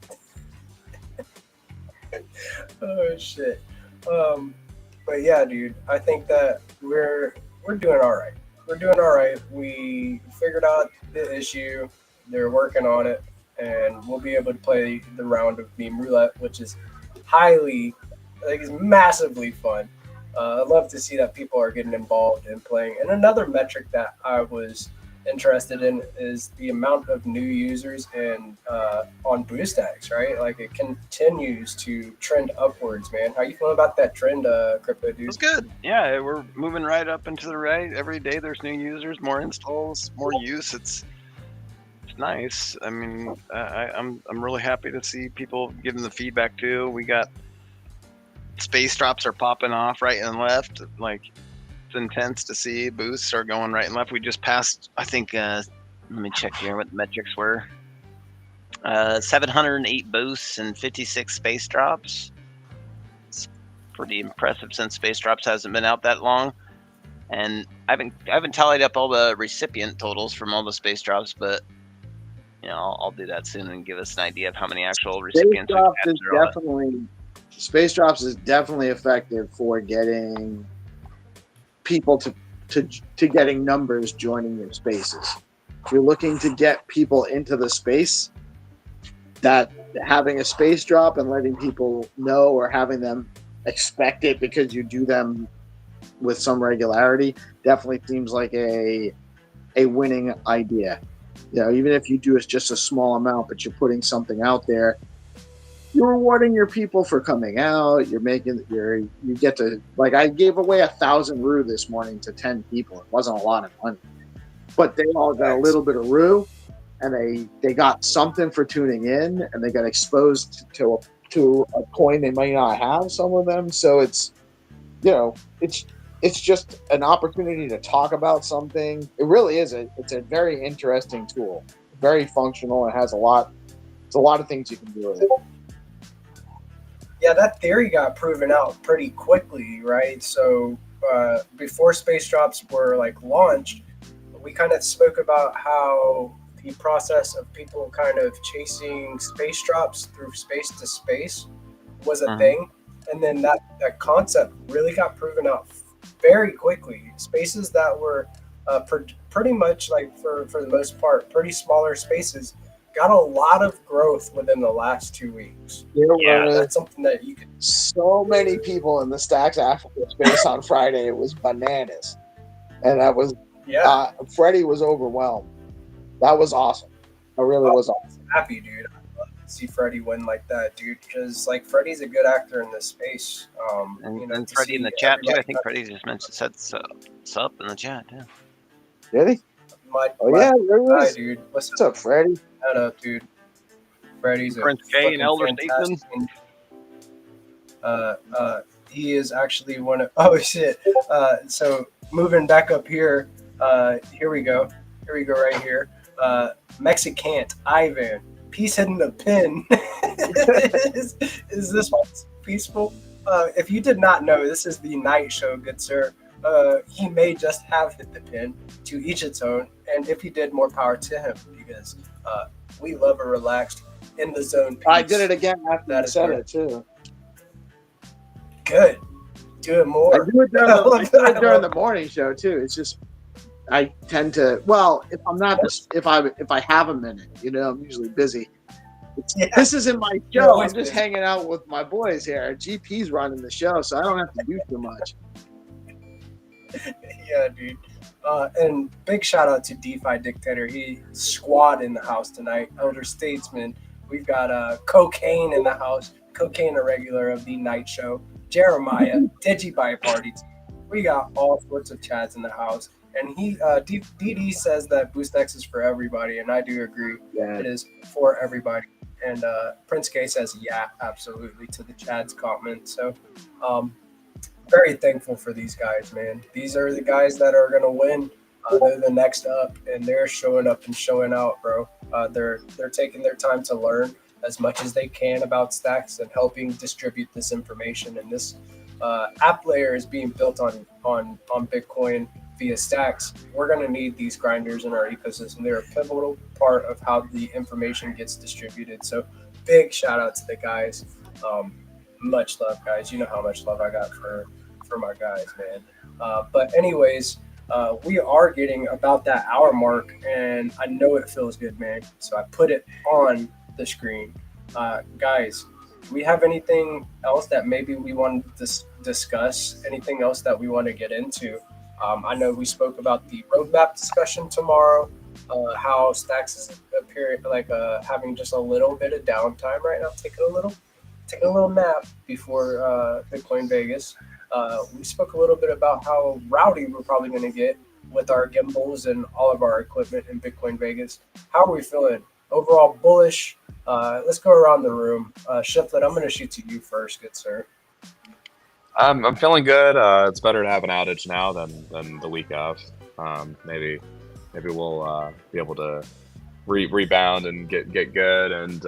Oh shit. But yeah, dude, I think that we're doing all right. We're doing all right. We figured out the issue. They're working on it, and we'll be able to play the round of meme roulette, which is is massively fun. I love to see that people are getting involved in playing. And another metric that I was interested in is the amount of new users and on BoostX, right? Like it continues to trend upwards, man. How you feeling about that trend, Crypto Dude? It's good. Yeah, we're moving right up into the right. Every day there's new users, more installs, more use. It's nice. I mean, I'm really happy to see people giving the feedback too. We got space drops are popping off right and left. Like it's intense to see. Boosts are going right and left. We just passed, I think, let me check here what the metrics were. 708 boosts and 56 space drops. It's pretty impressive since space drops hasn't been out that long. And I haven't tallied up all the recipient totals from all the space drops, but I'll do that soon and give us an idea of how many actual recipients Space drops is definitely effective for getting people to getting numbers joining your spaces. If you're looking to get people into the space, that having a space drop and letting people know or having them expect it because you do them with some regularity definitely seems like a winning idea. Even if you do just a small amount, but you're putting something out there, you're rewarding your people for coming out. You get to, like, I gave away 1,000 Rue this morning to 10 people. It wasn't a lot of money, but they all got a little bit of Rue, and they got something for tuning in, and they got exposed to a coin they might not have, some of them. So it's just an opportunity to talk about something. It really is. It's a very interesting tool, very functional. It has a lot of things you can do with it. Yeah, that theory got proven out pretty quickly, right? So before space drops were launched, we kind of spoke about how the process of people kind of chasing space drops through space to space was a Mhm. thing, and then that concept really got proven out very quickly. Spaces that were pretty much like for the most part pretty smaller spaces got a lot of growth within the last 2 weeks. There Yeah. were That's something that you could. so many people in the Stacks Africa space on Friday. It was bananas. And that was, Yeah, Freddie was overwhelmed. That was awesome. It really was awesome. happy, dude. I'd love to see Freddie win like that, dude, because like Freddie's a good actor in this space. And to Freddie in see the chat too. I everybody think Freddie just mentioned said sup in the chat. Yeah. Did he? my Yeah, there he guy, is. dude. What's What's up, Freddie? up, dude? Freddie's a Prince K and fucking Elder fantastic Statesman. he is actually one of oh shit. So moving back up here, here we go right here. Mexicant Ivan, peace hitting the pin. is this peaceful? If you did not know, this is the night show, good sir. He may just have hit the pin, to each its own, and if he did, more power to him, because we love a relaxed, in the zone piece. I did it again after That you is said good. it, too. Good. Do it more. I do it during the morning show, too. It's just, I tend to, well, if I'm not, if I have a minute, I'm usually busy. Yeah. This isn't my You're show. always I'm just busy. hanging out with my boys here. GP's running the show, so I don't have to do too much. Yeah, dude. And big shout out to DeFi Dictator. He squad in the house tonight. Elder Statesman. We've got Cocaine in the house. Cocaine, a regular of the night show. Jeremiah, Digibyte Party. We got all sorts of chads in the house. And DD says that BoostX is for everybody, and I do agree. Yeah. It is for everybody. And Prince K says, yeah, absolutely, to the Chad's comment. So, very thankful for these guys, man. These are the guys that are going to win. They're the next up, and they're showing up and showing out, bro. They're taking their time to learn as much as they can about stacks and helping distribute this information. And this app layer is being built on Bitcoin via stacks. We're going to need these grinders in our ecosystem. They're a pivotal part of how the information gets distributed. So big shout out to the guys. Much love, guys. You know how much love I got for my guys, man. But anyways, we are getting about that hour mark, and I know it feels good, man. So I put it on the screen. Guys, do we have anything else that maybe we want to discuss? Anything else that we want to get into? I know we spoke about the roadmap discussion tomorrow, how Stacks is having just a little bit of downtime right now, taking a little nap before Bitcoin Vegas. We spoke a little bit about how rowdy we're probably going to get with our gimbals and all of our equipment in Bitcoin Vegas. How are we feeling? Overall bullish? Let's go around the room. Shiflet, I'm going to shoot to you first, good sir. I'm feeling good. It's better to have an outage now than the week of. Maybe we'll be able to rebound and get good. And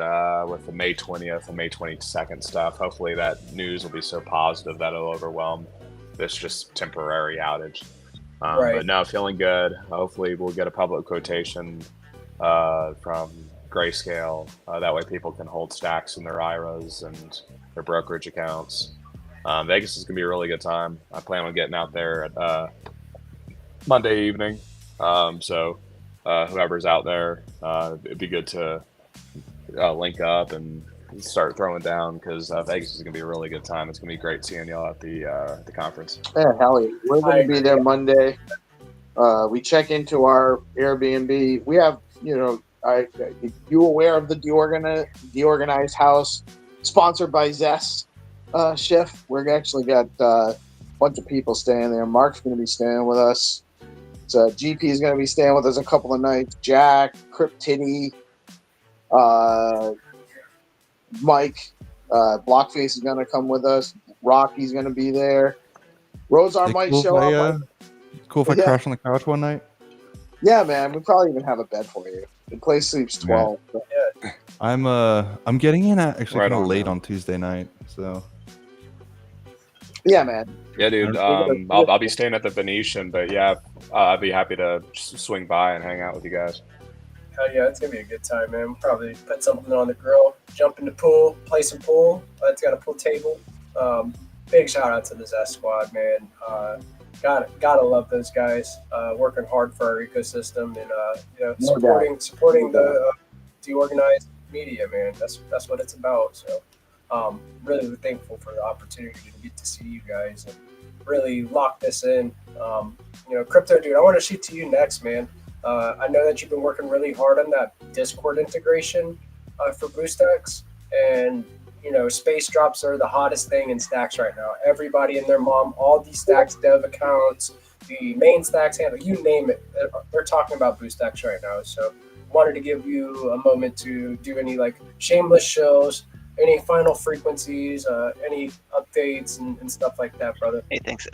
with the May 20th and May 22nd stuff, hopefully that news will be so positive that it'll overwhelm this just temporary outage. Right. But no, feeling good. Hopefully we'll get a public quotation from Grayscale. That way people can hold stacks in their IRAs and their brokerage accounts. Vegas is going to be a really good time. I plan on getting out there at Monday evening. So whoever's out there, it'd be good to link up and start throwing down, because Vegas is going to be a really good time. It's going to be great seeing y'all at the conference. Yeah, hell yeah. We're going to be there Monday. We check into our Airbnb. We have, are you aware of the DeOrganized House sponsored by Zest shift? We're actually got a bunch of people staying there. Mark's going to be staying with us. So GP is going to be staying with us a couple of nights. Jack, Cryptiddy, Mike, Blockface is going to come with us. Rocky's going to be there. Rozar might show up. Cool if I crash on the couch one night. Yeah, man. We probably even have a bed for you. The place sleeps 12. Yeah. I'm getting in actually Right kind of on, late man. on Tuesday night, so. Yeah, man. Yeah, dude. I'll be staying at the Venetian, but yeah, I'd be happy to swing by and hang out with you guys. Hell yeah, it's gonna be a good time, man. We'll probably put something on the grill, jump in the pool, play some pool. It's got a pool table. Big shout out to the Zest Squad, man. Gotta love those guys. Working hard for our ecosystem and supporting the DeOrganized Media, man. That's what it's about. So, really thankful for the opportunity to get to see you guys and really lock this in. Crypto dude, I want to shoot to you next, man. I know that you've been working really hard on that Discord integration for BoostX, and space drops are the hottest thing in Stacks right now. Everybody and their mom, all these Stacks dev accounts, the main Stacks handle, you name it, they're talking about BoostX right now. So, wanted to give you a moment to do any shameless shows, any final frequencies, any updates and stuff like that, brother. Hey, thanks.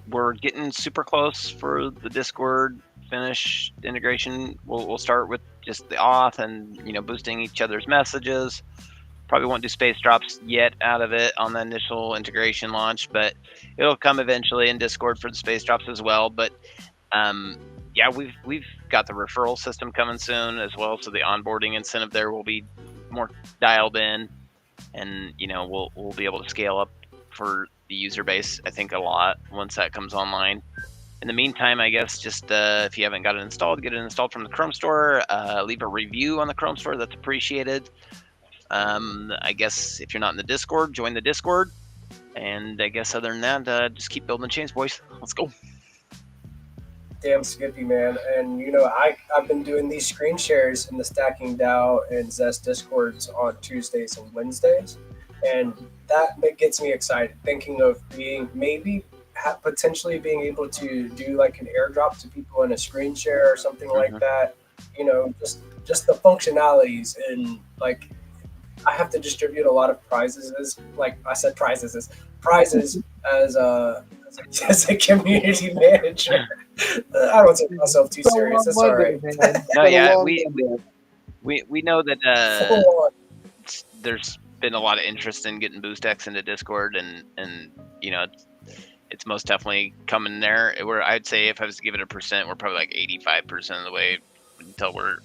We're getting super close for the Discord finish integration. We'll start with just the auth and boosting each other's messages. Probably won't do space drops yet out of it on the initial integration launch, but it'll come eventually in Discord for the space drops as well. But we've got the referral system coming soon as well, so the onboarding incentive there will be more dialed in, and we'll be able to scale up for the user base, I think, a lot once that comes online. In the meantime, I guess just if you haven't got it installed, get it installed from the Chrome Store. Leave a review on the Chrome Store. That's appreciated. I guess if you're not in the Discord, join the Discord. And I guess other than that, just keep building chains, boys. Let's go. Damn Skippy, man. And I've been doing these screen shares in the Stacking DAO and Zest Discords on Tuesdays and Wednesdays, and that gets me excited, thinking of potentially being able to do an airdrop to people in a screen share or something like that. Just the functionalities, and I have to distribute a lot of prizes as a community manager. I don't take myself too serious. It's all right. No, yeah, we know that there's been a lot of interest in getting BoostX into Discord, and it's most definitely coming there. I'd say if I was to give it a percent, we're probably 85% of the way until we're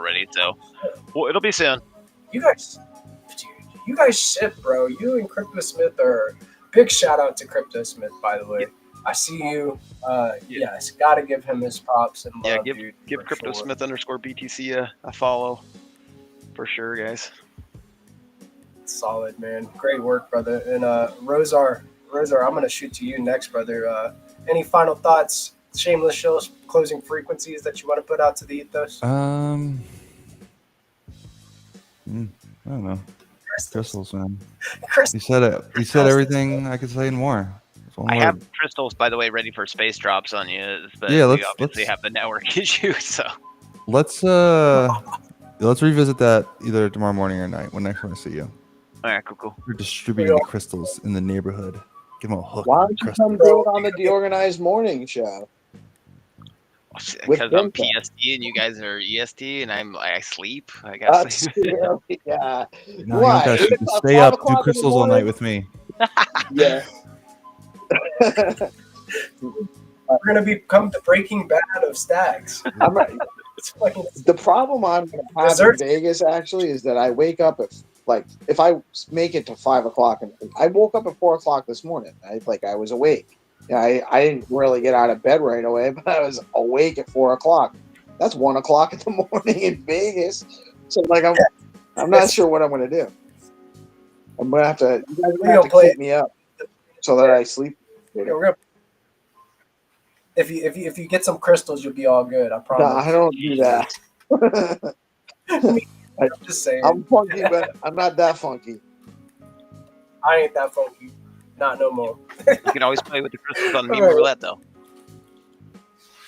ready. So, it'll be soon. You guys ship, bro. You and Crypto Smith are. Big shout out to Crypto Smith, by the way. Yep. I see you. Yes, got to give him his props and love, give Crypto Smith _BTC a follow for sure, guys. Solid, man. Great work, brother. And Rosar, I'm gonna shoot to you next, brother. Any final thoughts? Shameless shows, closing frequencies that you want to put out to the ethos? I don't know. Crystals, man. You said it. You said everything I could say and more. I have crystals, by the way, ready for space drops on you, but yeah, we obviously have the network issue. So let's revisit that either tomorrow morning or night when next time I see you. All right, cool. We're distributing the crystals in the neighborhood. Give them a hook. Why don't you come do it on the DeOrganized Morning Show? Because I'm PST and you guys are EST, and I sleep. I guess. Yeah. No, you don't stay up. Do crystals all night with me. Yeah. We're gonna become the Breaking Bad of Stacks. The problem I'm gonna have in Vegas actually is that I wake up at if I make it to 5 o'clock, and I woke up at 4 o'clock this morning. I was awake. I didn't really get out of bed right away, but I was awake at 4 o'clock. That's 1 o'clock in the morning in Vegas. So I'm not sure what I'm gonna do. I'm gonna have to. You guys are gonna have to keep me up so that I sleep. Yeah, if you get some crystals, you'll be all good. I promise. No, I don't do that. I'm just saying. I'm funky, but I'm not that funky. I ain't that funky. Not no more. You can always play with the crystals on Meme Roulette, though.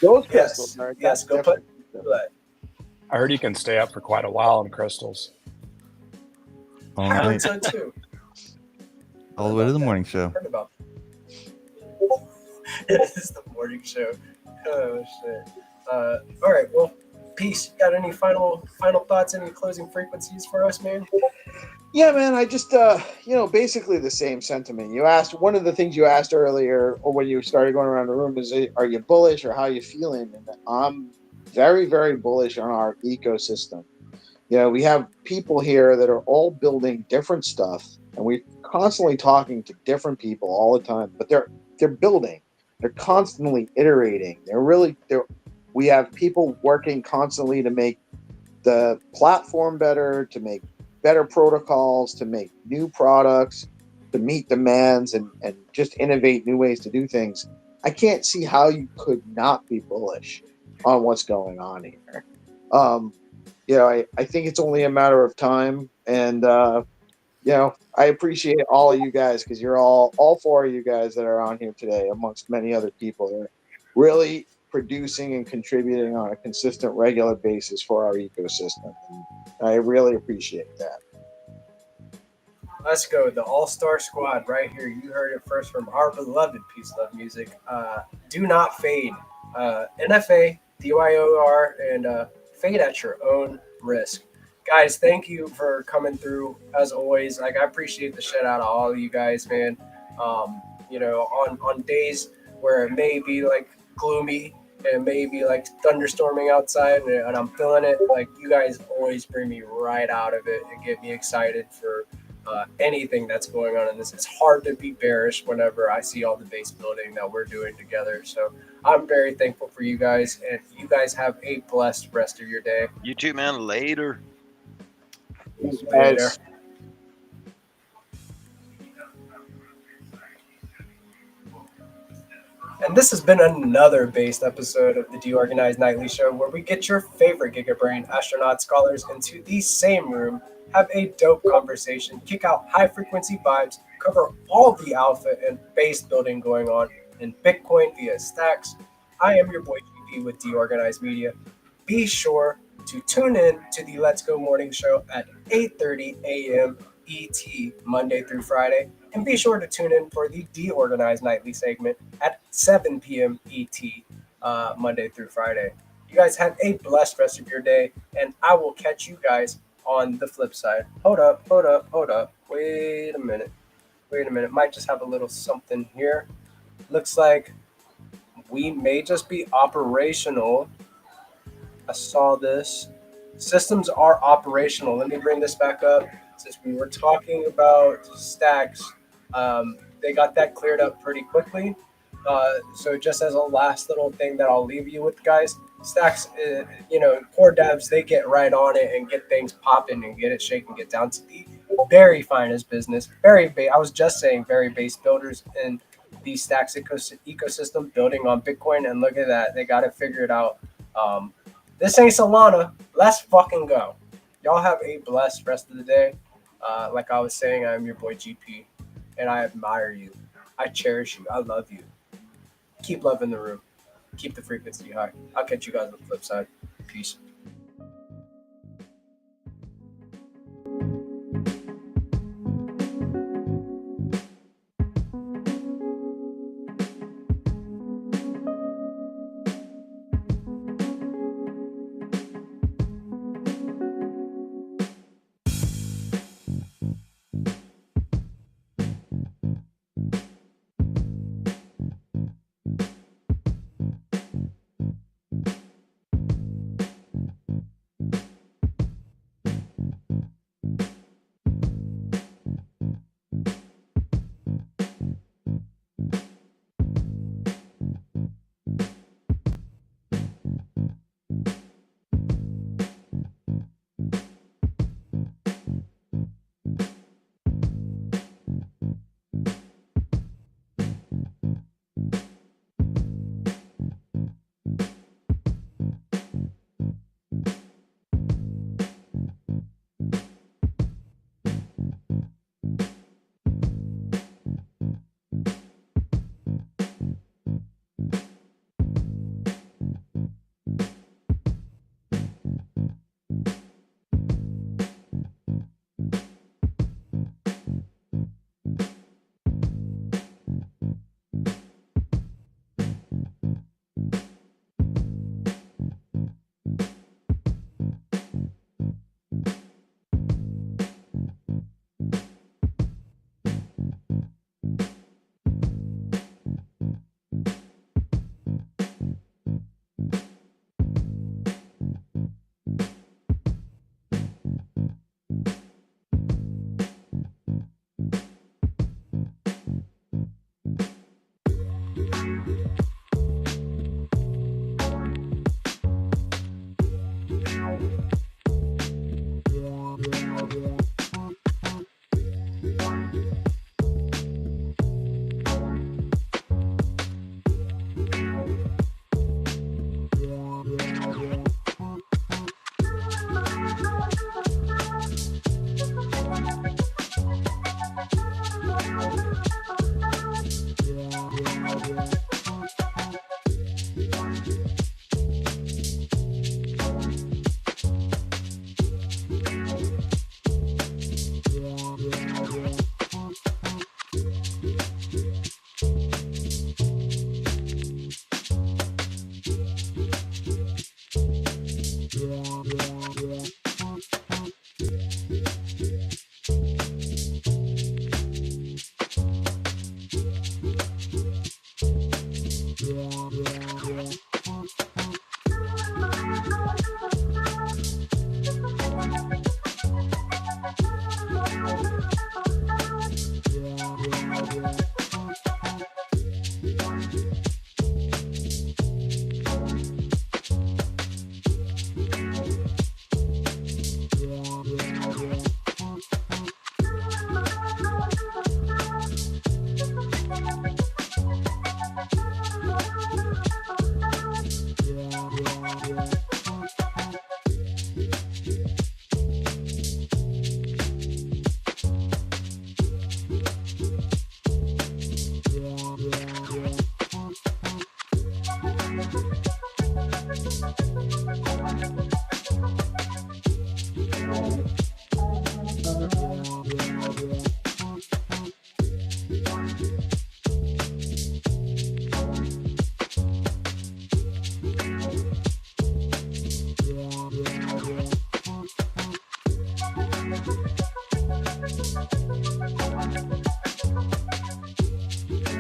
Those crystals. Yes, go put roulette. I heard you can stay up for quite a while on crystals. All I heard night. so too. All the way to the morning show. Heard about it is the morning show. Oh shit. All right. Well, peace. Got any final thoughts? Any closing frequencies for us, man? Yeah, man. I just basically the same sentiment. You asked one of the things you asked earlier, or when you started going around the room, is are you bullish or how you feeling? And very, very bullish on our ecosystem. You know, we have people here that are all building different stuff, and we're constantly talking to different people all the time. But they're building, they're constantly iterating. We have people working constantly to make the platform better, to make better protocols, to make new products, to meet demands, and just innovate new ways to do things. I can't see how you could not be bullish on what's going on here. I think it's only a matter of time. And, I appreciate all of you guys, because you're all four of you guys that are on here today, amongst many other people, that are really producing and contributing on a consistent, regular basis for our ecosystem. And I really appreciate that. Let's go. The all-star squad right here. You heard it first from our beloved Peace Love Music. Do not fade. NFA, DYOR, and fade at your own risk. Guys, thank you for coming through as always. Like, I appreciate the shit out of all of you guys, man. On days where it may be like gloomy and maybe like thunderstorming outside and I'm feeling it, like, you guys always bring me right out of it and get me excited for anything that's going on in this. It's hard to be bearish whenever I see all the base building that we're doing together. So I'm very thankful for you guys, and you guys have a blessed rest of your day. You too, man. Later. Later. And this has been another based episode of the DeOrganized Nightly Show, where we get your favorite Giga Brain Astronaut Scholars into the same room, have a dope conversation, kick out high frequency vibes, cover all the alpha and base building going on in Bitcoin via stacks. I am your boy GP with DeOrganized Media. Be sure to tune in to the Let's Go Morning Show at 8:30 a.m. ET Monday through Friday. And be sure to tune in for the DeOrganized Nightly segment at 7 p.m. ET Monday through Friday. You guys have a blessed rest of your day, and I will catch you guys on the flip side. Hold up. Wait a minute. Might just have a little something here. Looks like we may just be operational. I saw this. Systems are operational. Let me bring this back up. Since we were talking about stacks, they got that cleared up pretty quickly. So just as a last little thing that I'll leave you with, guys, stacks, core devs, they get right on it and get things popping and get it shaking, get down to the very finest business. I was just saying very base builders in the stacks ecosystem building on Bitcoin, and look at that. They got it figured out. This ain't Solana. Let's fucking go. Y'all have a blessed rest of the day. Like I was saying, I'm your boy GP, and I admire you. I cherish you. I love you. Keep love in the room. Keep the frequency high. I'll catch you guys on the flip side. Peace.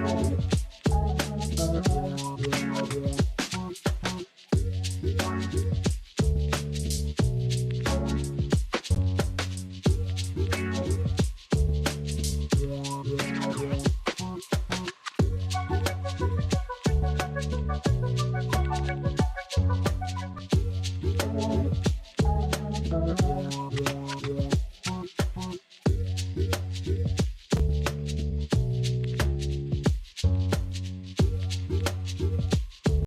Bye.